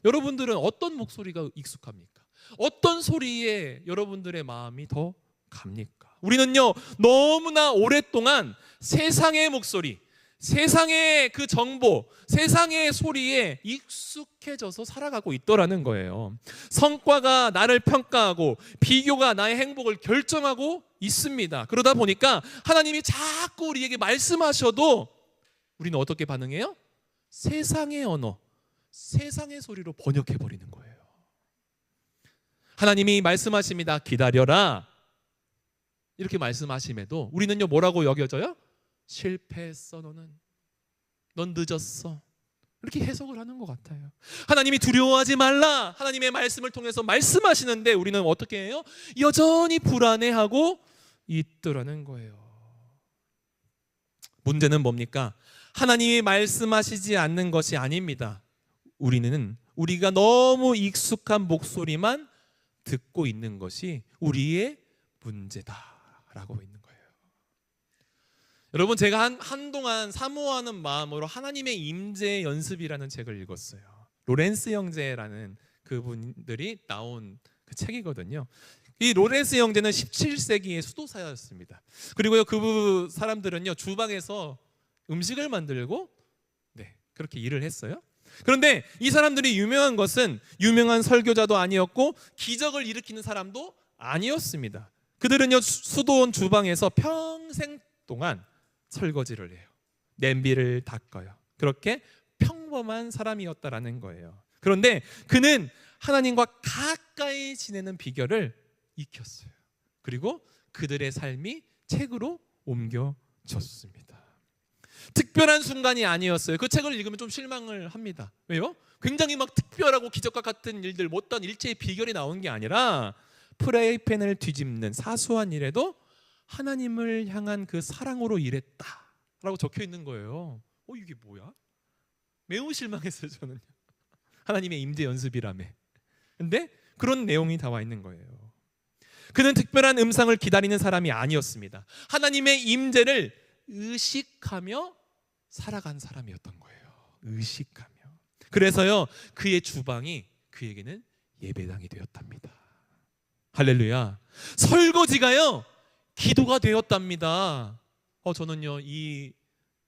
여러분들은 어떤 목소리가 익숙합니까? 어떤 소리에 여러분들의 마음이 더 갑니까? 우리는요 너무나 오랫동안 세상의 목소리, 세상의 그 정보, 세상의 소리에 익숙해져서 살아가고 있더라는 거예요. 성과가 나를 평가하고 비교가 나의 행복을 결정하고 있습니다. 그러다 보니까 하나님이 자꾸 우리에게 말씀하셔도 우리는 어떻게 반응해요? 세상의 언어, 세상의 소리로 번역해버리는 거예요. 하나님이 말씀하십니다. 기다려라. 이렇게 말씀하심에도 우리는요 뭐라고 여겨져요? 실패했어, 넌 늦었어. 이렇게 해석을 하는 것 같아요. 하나님이 두려워하지 말라, 하나님의 말씀을 통해서 말씀하시는데 우리는 어떻게 해요? 여전히 불안해하고 있더라는 거예요. 문제는 뭡니까? 하나님이 말씀하시지 않는 것이 아닙니다. 우리가 너무 익숙한 목소리만 듣고 있는 것이 우리의 문제다라고 있는 거예요. 여러분, 제가 한동안 사모하는 마음으로 하나님의 임재 연습이라는 책을 읽었어요. 로렌스 형제라는 그분들이 나온 그 책이거든요. 이 로렌스 형제는 17세기의 수도사였습니다. 그리고요 그 사람들은요 주방에서 음식을 만들고 그렇게 일을 했어요. 그런데 이 사람들이 유명한 것은 유명한 설교자도 아니었고 기적을 일으키는 사람도 아니었습니다. 그들은요 수도원 주방에서 평생 동안 설거지를 해요. 냄비를 닦아요. 그렇게 평범한 사람이었다라는 거예요. 그런데 그는 하나님과 가까이 지내는 비결을 익혔어요. 그리고 그들의 삶이 책으로 옮겨졌습니다. 특별한 순간이 아니었어요. 그 책을 읽으면 좀 실망을 합니다. 왜요? 굉장히 막 특별하고 기적과 같은 일들, 어떤 일체의 비결이 나온 게 아니라 프라이팬을 뒤집는 사소한 일에도 하나님을 향한 그 사랑으로 일했다라고 적혀 있는 거예요. 이게 뭐야? 매우 실망했어요, 저는. 하나님의 임재 연습이라며. 근데 그런 내용이 나와 있는 거예요. 그는 특별한 음성을 기다리는 사람이 아니었습니다. 하나님의 임재를 의식하며 살아간 사람이었던 거예요. 의식하며. 그래서요 그의 주방이 그에게는 예배당이 되었답니다. 할렐루야. 설거지가요 기도가 되었답니다. 저는요 이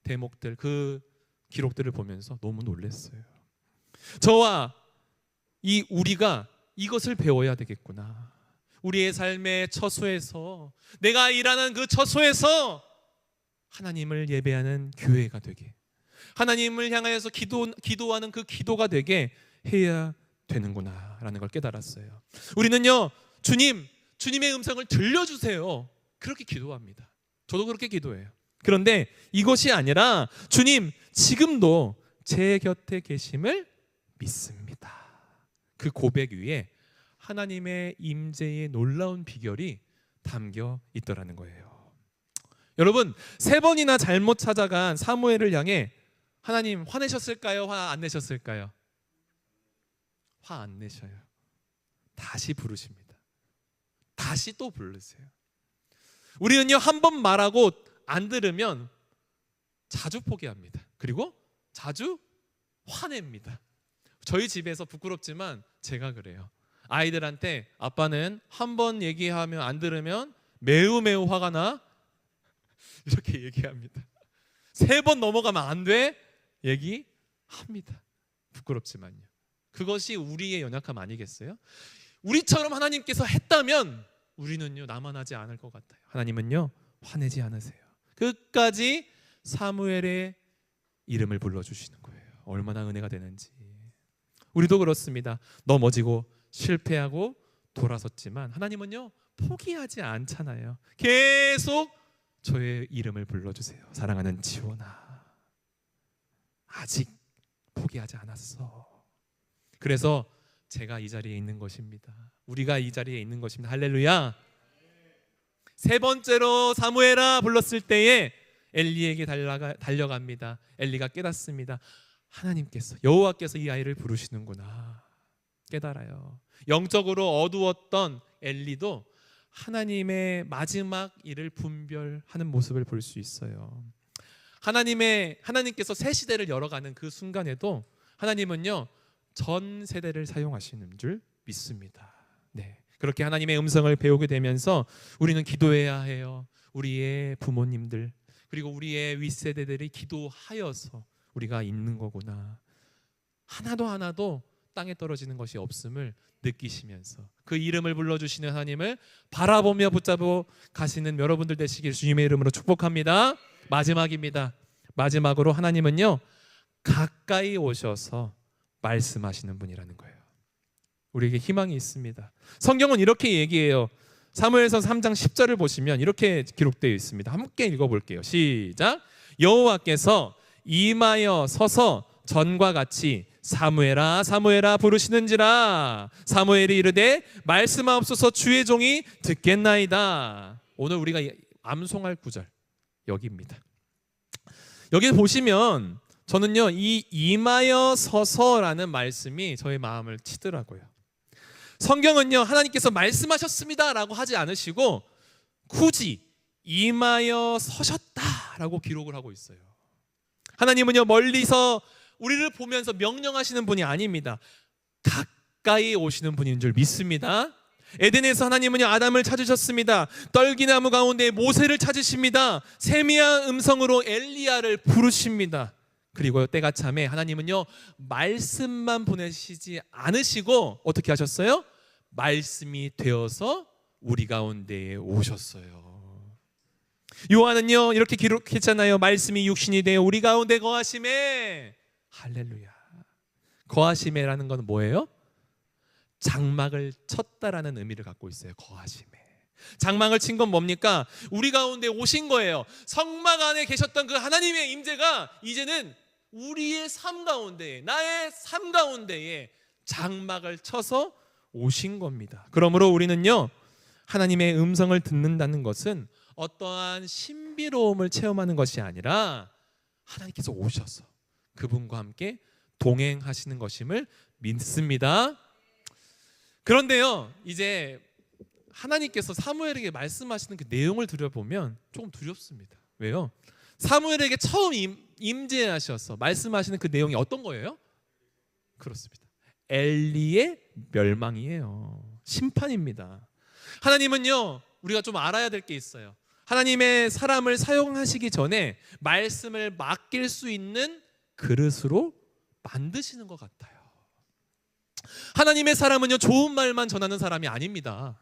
대목들, 그 기록들을 보면서 너무 놀랐어요. 저와 우리가 이것을 배워야 되겠구나. 우리의 삶의 처소에서, 내가 일하는 그 처소에서 하나님을 예배하는 교회가 되게, 하나님을 향하여서 기도하는 그 기도가 되게 해야 되는구나 라는 걸 깨달았어요. 우리는요 주님 주님의 음성을 들려주세요. 그렇게 기도합니다. 저도 그렇게 기도해요. 그런데 이것이 아니라 주님 지금도 제 곁에 계심을 믿습니다. 그 고백 위에 하나님의 임재의 놀라운 비결이 담겨 있더라는 거예요. 여러분 3번이나 잘못 찾아간 사무엘을 향해 하나님 화내셨을까요? 화 안 내셨을까요? 화 안 내셔요. 다시 부르십니다. 다시 또 부르세요. 우리는요 한 번 말하고 안 들으면 자주 포기합니다. 그리고 자주 화냅니다. 저희 집에서 부끄럽지만 제가 그래요. 아이들한테 아빠는 한 번 얘기하면 안 들으면 매우 화가 나 이렇게 얘기합니다. 3번 넘어가면 안 돼 얘기합니다. 부끄럽지만요. 그것이 우리의 연약함 아니겠어요? 우리처럼 하나님께서 했다면 우리는요 나만하지 않을 것 같아요. 하나님은요 화내지 않으세요. 끝까지 사무엘의 이름을 불러주시는 거예요. 얼마나 은혜가 되는지. 우리도 그렇습니다. 넘어지고 실패하고 돌아섰지만 하나님은요 포기하지 않잖아요. 계속 저의 이름을 불러주세요. 사랑하는 지원아, 아직 포기하지 않았어. 그래서 제가 이 자리에 있는 것입니다. 우리가 이 자리에 있는 것입니다. 할렐루야. 3번째로 사무엘아 불렀을 때에 엘리에게 달려갑니다. 엘리가 깨닫습니다. 하나님께서 여호와께서 이 아이를 부르시는구나 깨달아요. 영적으로 어두웠던 엘리도 하나님의 마지막 일을 분별하는 모습을 볼 수 있어요. 하나님께서 새 시대를 열어가는 그 순간에도 하나님은요 전 세대를 사용하시는 줄 믿습니다. 네, 그렇게 하나님의 음성을 배우게 되면서 우리는 기도해야 해요. 우리의 부모님들 그리고 우리의 윗세대들이 기도하여서 우리가 있는 거구나. 하나도 땅에 떨어지는 것이 없음을 느끼시면서 그 이름을 불러주시는 하나님을 바라보며 붙잡고 가시는 여러분들 되시길 주님의 이름으로 축복합니다. 마지막입니다. 마지막으로 하나님은요 가까이 오셔서 말씀하시는 분이라는 거예요. 우리에게 희망이 있습니다. 성경은 이렇게 얘기해요. 사무엘서 3장 10절을 보시면 이렇게 기록되어 있습니다. 함께 읽어볼게요. 시작. 여호와께서 임하여 서서 전과 같이 사무엘아 사무엘아 부르시는지라. 사무엘이 이르되 말씀하옵소서 주의 종이 듣겠나이다. 오늘 우리가 암송할 구절 여기입니다. 여기 보시면 저는요 이 임하여 서서라는 말씀이 저의 마음을 치더라고요. 성경은요 하나님께서 말씀하셨습니다 라고 하지 않으시고 굳이 임하여 서셨다라고 기록을 하고 있어요. 하나님은요 멀리서 우리를 보면서 명령하시는 분이 아닙니다. 가까이 오시는 분인 줄 믿습니다. 에덴에서 하나님은요 아담을 찾으셨습니다. 떨기나무 가운데 모세를 찾으십니다. 세미한 음성으로 엘리야를 부르십니다. 그리고 때가 참에 하나님은요 말씀만 보내시지 않으시고 어떻게 하셨어요? 말씀이 되어서 우리 가운데에 오셨어요. 요한은요 이렇게 기록했잖아요. 말씀이 육신이 되어 우리 가운데 거하심에. 할렐루야. 거하심에라는 건 뭐예요? 장막을 쳤다라는 의미를 갖고 있어요. 거하심에. 장막을 친 건 뭡니까? 우리 가운데 오신 거예요. 성막 안에 계셨던 그 하나님의 임재가 이제는 우리의 삶 가운데에, 나의 삶 가운데에 장막을 쳐서 오신 겁니다. 그러므로 우리는요 하나님의 음성을 듣는다는 것은 어떠한 신비로움을 체험하는 것이 아니라 하나님께서 오셔서 그분과 함께 동행하시는 것임을 믿습니다. 그런데요 이제 하나님께서 사무엘에게 말씀하시는 그 내용을 들여보면 조금 두렵습니다. 왜요? 사무엘에게 처음 임재하셔서 말씀하시는 그 내용이 어떤 거예요? 그렇습니다. 엘리의 멸망이에요. 심판입니다. 하나님은요 우리가 좀 알아야 될 게 있어요. 하나님의 사람을 사용하시기 전에 말씀을 맡길 수 있는 그릇으로 만드시는 것 같아요. 하나님의 사람은요 좋은 말만 전하는 사람이 아닙니다.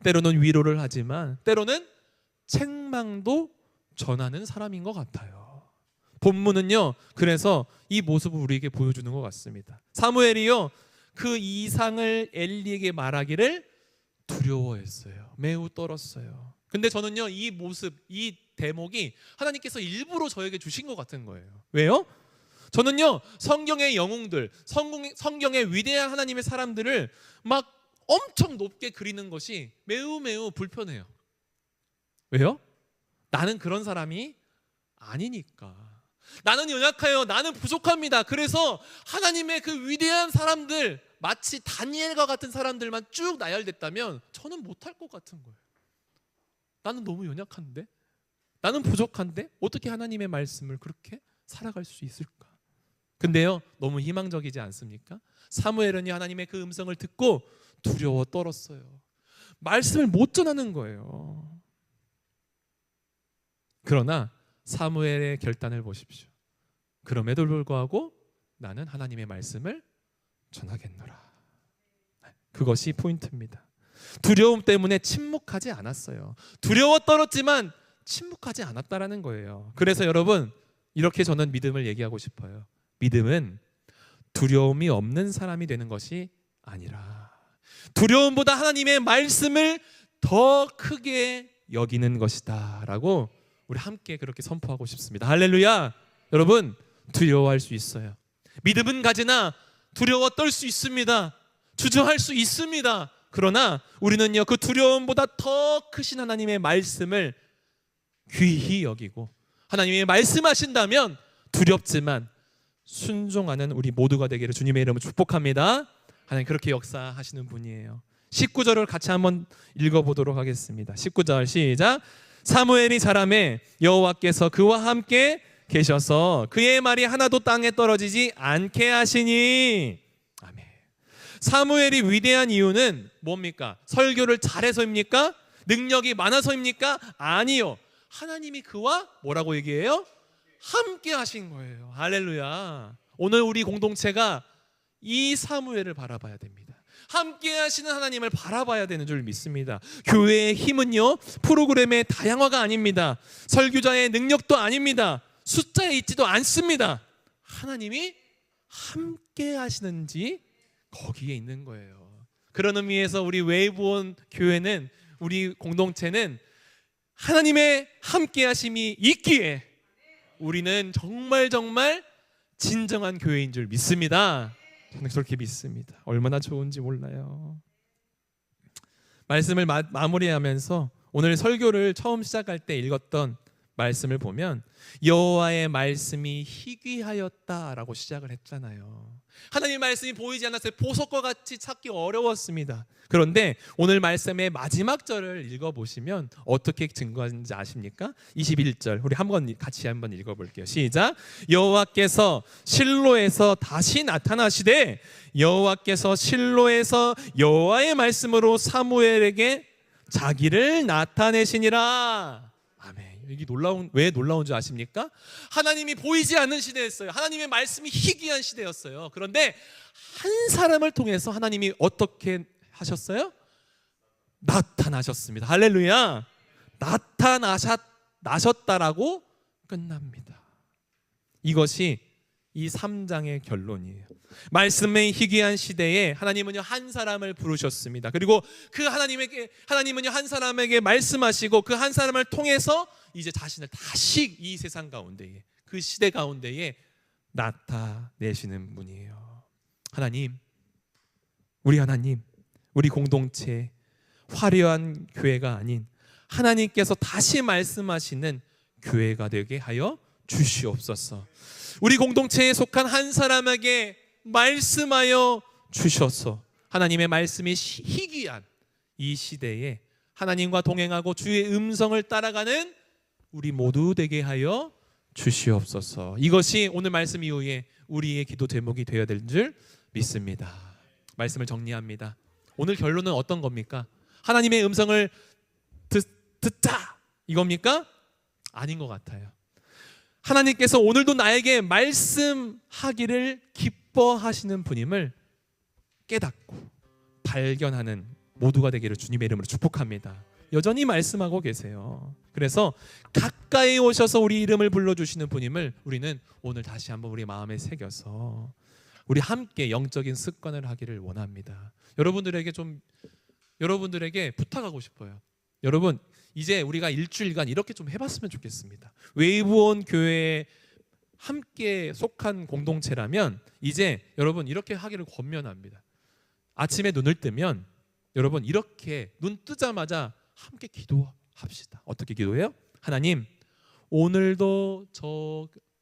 때로는 위로를 하지만 때로는 책망도 전하는 사람인 것 같아요. 본문은요 그래서 이 모습을 우리에게 보여주는 것 같습니다. 사무엘이요 그 이상을 엘리에게 말하기를 두려워했어요. 매우 떨었어요. 근데 저는요, 이 모습, 이 대목이 하나님께서 일부러 저에게 주신 것 같은 거예요. 왜요? 저는요, 성경의 영웅들, 성경의 위대한 하나님의 사람들을 막 엄청 높게 그리는 것이 매우 불편해요. 왜요? 나는 그런 사람이 아니니까. 나는 연약해요. 나는 부족합니다. 그래서 하나님의 그 위대한 사람들, 마치 다니엘과 같은 사람들만 쭉 나열됐다면 저는 못할 것 같은 거예요. 나는 너무 연약한데? 나는 부족한데? 어떻게 하나님의 말씀을 그렇게 살아갈 수 있을까? 근데요, 너무 희망적이지 않습니까? 사무엘은 하나님의 그 음성을 듣고 두려워 떨었어요. 말씀을 못 전하는 거예요. 그러나 사무엘의 결단을 보십시오. 그럼에도 불구하고 나는 하나님의 말씀을 전하겠노라. 그것이 포인트입니다. 두려움 때문에 침묵하지 않았어요. 두려워 떨었지만 침묵하지 않았다라는 거예요. 그래서 여러분, 이렇게 저는 믿음을 얘기하고 싶어요. 믿음은 두려움이 없는 사람이 되는 것이 아니라 두려움보다 하나님의 말씀을 더 크게 여기는 것이다 라고 우리 함께 그렇게 선포하고 싶습니다. 할렐루야. 여러분, 두려워할 수 있어요. 믿음은 가지나 두려워 떨 수 있습니다. 주저할 수 있습니다. 그러나 우리는요, 그 두려움보다 더 크신 하나님의 말씀을 귀히 여기고 하나님이 말씀하신다면 두렵지만 순종하는 우리 모두가 되기를 주님의 이름으로 축복합니다. 하나님 그렇게 역사하시는 분이에요. 19절을 같이 한번 읽어보도록 하겠습니다. 19절 시작. 사무엘이 자라매 여호와께서 그와 함께 계셔서 그의 말이 하나도 땅에 떨어지지 않게 하시니. 아멘. 사무엘이 위대한 이유는 뭡니까? 설교를 잘해서입니까? 능력이 많아서입니까? 아니요. 하나님이 그와 뭐라고 얘기해요? 함께 하신 거예요. 할렐루야. 오늘 우리 공동체가 이 사무엘을 바라봐야 됩니다. 함께 하시는 하나님을 바라봐야 되는 줄 믿습니다. 교회의 힘은요, 프로그램의 다양화가 아닙니다. 설교자의 능력도 아닙니다. 숫자에 있지도 않습니다. 하나님이 함께 하시는지 거기에 있는 거예요. 그런 의미에서 우리 웨이브온 교회는, 우리 공동체는 하나님의 함께 하심이 있기에 우리는 정말 진정한 교회인 줄 믿습니다. 저는 그렇게 믿습니다. 얼마나 좋은지 몰라요. 말씀을 마무리하면서 오늘 설교를 처음 시작할 때 읽었던 말씀을 보면 여호와의 말씀이 희귀하였다라고 시작을 했잖아요. 하나님의 말씀이 보이지 않았어요. 보석과 같이 찾기 어려웠습니다. 그런데 오늘 말씀의 마지막 절을 읽어보시면 어떻게 증거하는지 아십니까? 21절 우리 같이 한번 읽어볼게요. 시작. 여호와께서 실로에서 다시 나타나시되 여호와께서 실로에서 여호와의 말씀으로 사무엘에게 자기를 나타내시니라. 아멘. 이게 왜 놀라운 줄 아십니까? 하나님이 보이지 않는 시대였어요. 하나님의 말씀이 희귀한 시대였어요. 그런데 한 사람을 통해서 하나님이 어떻게 하셨어요? 나타나셨습니다. 할렐루야. 나타나셨다라고 끝납니다. 이것이 이 3장의 결론이에요. 말씀의 희귀한 시대에 하나님은요 한 사람을 부르셨습니다. 그리고 그 하나님은요 한 사람에게 말씀하시고 그 한 사람을 통해서 이제 자신을 다시 이 세상 가운데에, 그 시대 가운데에 나타내시는 분이에요. 하나님, 우리 공동체 화려한 교회가 아닌 하나님께서 다시 말씀하시는 교회가 되게 하여 주시옵소서. 우리 공동체에 속한 한 사람에게 말씀하여 주셔서 하나님의 말씀이 희귀한 이 시대에 하나님과 동행하고 주의 음성을 따라가는 우리 모두 되게 하여 주시옵소서. 이것이 오늘 말씀 이후에 우리의 기도 제목이 되어야 될 줄 믿습니다. 말씀을 정리합니다. 오늘 결론은 어떤 겁니까? 하나님의 음성을 듣자 이겁니까? 아닌 것 같아요. 하나님께서 오늘도 나에게 말씀하기를 기뻐하시는 분임을 깨닫고 발견하는 모두가 되기를 주님의 이름으로 축복합니다. 여전히 말씀하고 계세요. 그래서 가까이 오셔서 우리 이름을 불러주시는 분임을 우리는 오늘 다시 한번 우리 마음에 새겨서 우리 함께 영적인 습관을 하기를 원합니다. 여러분들에게 좀 여러분들에게 부탁하고 싶어요. 여러분 이제 우리가 일주일간 이렇게 좀 해봤으면 좋겠습니다. 웨이브온 교회에 함께 속한 공동체라면 이제 여러분 이렇게 하기를 권면합니다. 아침에 눈을 뜨면 여러분 이렇게 눈 뜨자마자 함께 기도합시다. 어떻게 기도해요? 하나님 오늘도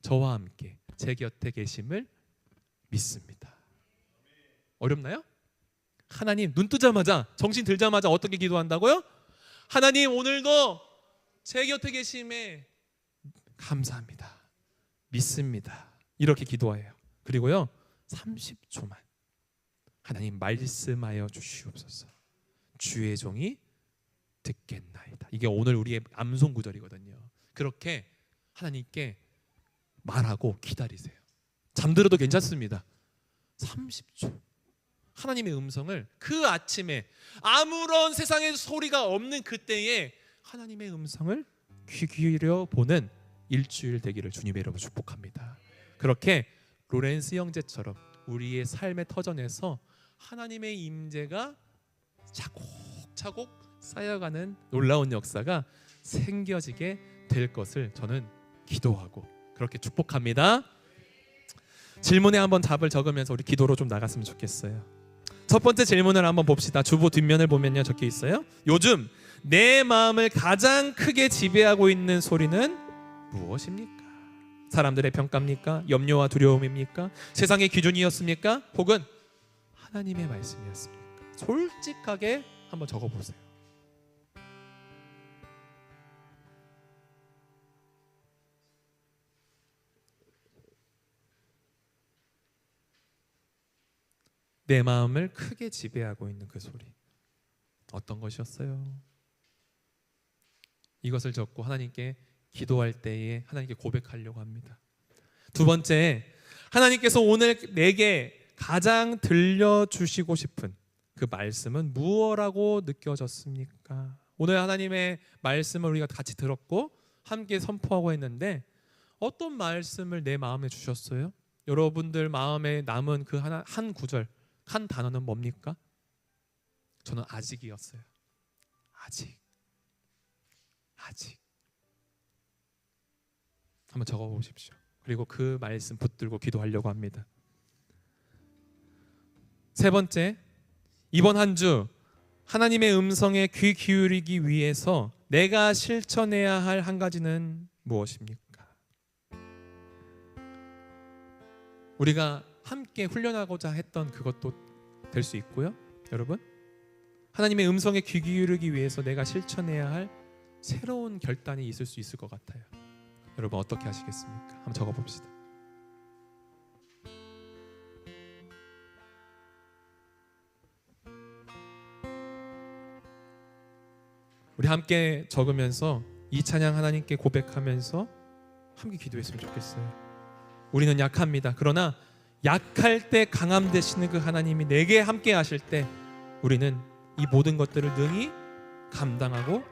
저와 함께 제 곁에 계심을 믿습니다. 어렵나요? 하나님 눈 뜨자마자 정신 들자마자 어떻게 기도한다고요? 하나님 오늘도 제 곁에 계심에 감사합니다. 믿습니다. 이렇게 기도해요. 그리고요 30초만 하나님 말씀하여 주시옵소서. 주의 종이 듣겠나이다. 이게 오늘 우리의 암송 구절이거든요. 그렇게 하나님께 말하고 기다리세요. 잠들어도 괜찮습니다. 30초 하나님의 음성을 그 아침에 아무런 세상의 소리가 없는 그때에 하나님의 음성을 귀 기울여 보는 일주일 되기를 주님의 이름으로 축복합니다. 그렇게 로렌스 형제처럼 우리의 삶의 터전에서 하나님의 임재가 차곡차곡 쌓여가는 놀라운 역사가 생겨지게 될 것을 저는 기도하고 그렇게 축복합니다. 질문에 한번 답을 적으면서 우리 기도로 좀 나갔으면 좋겠어요. 첫 번째 질문을 한번 봅시다. 주보 뒷면을 보면요 적혀 있어요. 요즘 내 마음을 가장 크게 지배하고 있는 소리는 무엇입니까? 사람들의 평가입니까? 염려와 두려움입니까? 세상의 기준이었습니까? 혹은 하나님의 말씀이었습니까? 솔직하게 한번 적어보세요. 내 마음을 크게 지배하고 있는 그 소리 어떤 것이었어요? 이것을 적고 하나님께 기도할 때에 하나님께 고백하려고 합니다. 두 번째, 하나님께서 오늘 내게 가장 들려주시고 싶은 그 말씀은 무엇이라고 느껴졌습니까? 오늘 하나님의 말씀을 우리가 같이 들었고 함께 선포하고 했는데 어떤 말씀을 내 마음에 주셨어요? 여러분들 마음에 남은 그 한 구절, 한 단어는 뭡니까? 저는 아직이었어요. 아직. 한번 적어보십시오. 그리고 그 말씀 붙들고 기도하려고 합니다. 세 번째, 이번 한 주 하나님의 음성에 귀 기울이기 위해서 내가 실천해야 할 한 가지는 무엇입니까? 우리가 함께 훈련하고자 했던 그것도 될 수 있고요. 여러분, 하나님의 음성에 귀 기울이기 위해서 내가 실천해야 할 새로운 결단이 있을 수 있을 것 같아요. 여러분 어떻게 하시겠습니까? 한번 적어봅시다. 우리 함께 적으면서 이 찬양 하나님께 고백하면서 함께 기도했으면 좋겠어요. 우리는 약합니다. 그러나 약할 때 강함 되시는 그 하나님이 내게 함께 하실 때 우리는 이 모든 것들을 능히 감당하고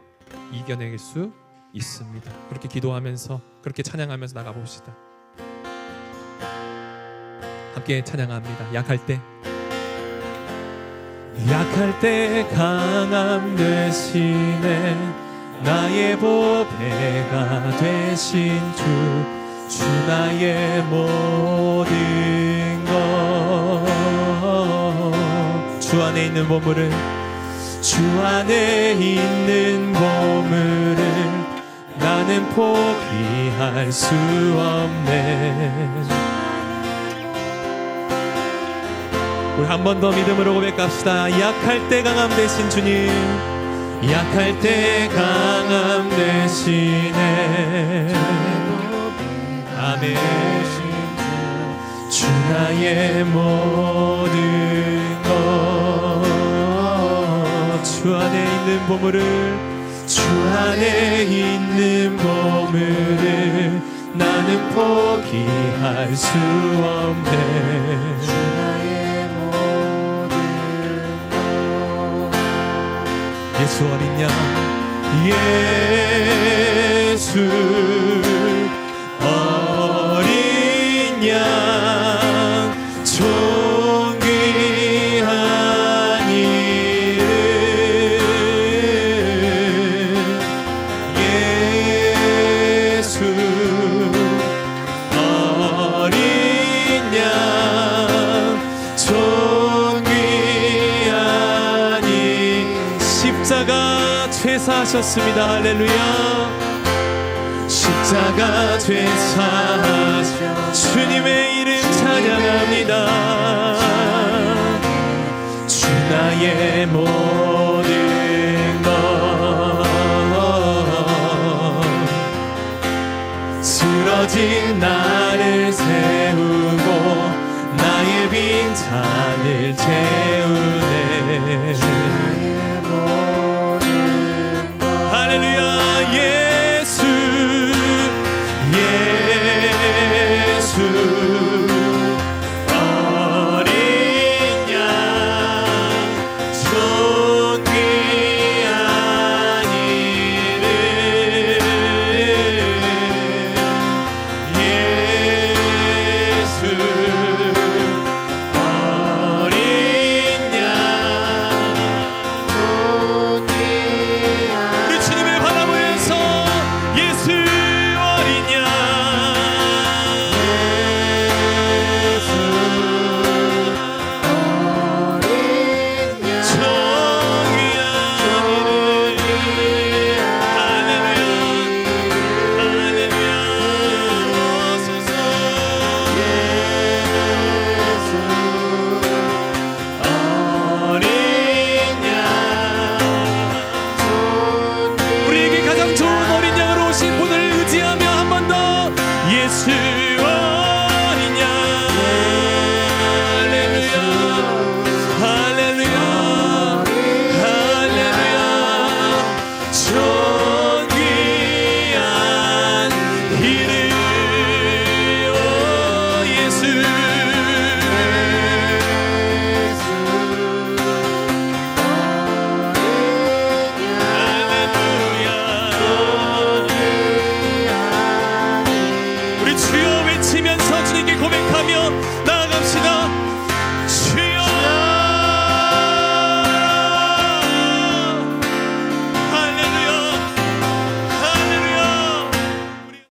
이겨낼 수 있습니다. 그렇게 기도하면서 그렇게 찬양하면서 나가봅시다. 함께 찬양합니다. 약할 때 강함 되시네 나의 보배가 되신 주 나의 모든 것 주 안에 있는 보물을 나는 포기할 수 없네. 우리 한 번 더 믿음으로 고백합시다. 약할 때 강함 되신 주님, 약할 때 강함 되시네. 아멘. 주 나의 모든 것 주 안에 있는 보물을 나는 포기할 수 없네. 주 나의 모든 것 예수 어린 양 예수 어린 양 존귀한 이름 위해서 하셨습니다. 할렐루야. 십자가 되사 주님의 이름 찬양합니다. 주 나의 모든 것 쓰러진 나를 세우고 나의 빈잔을 채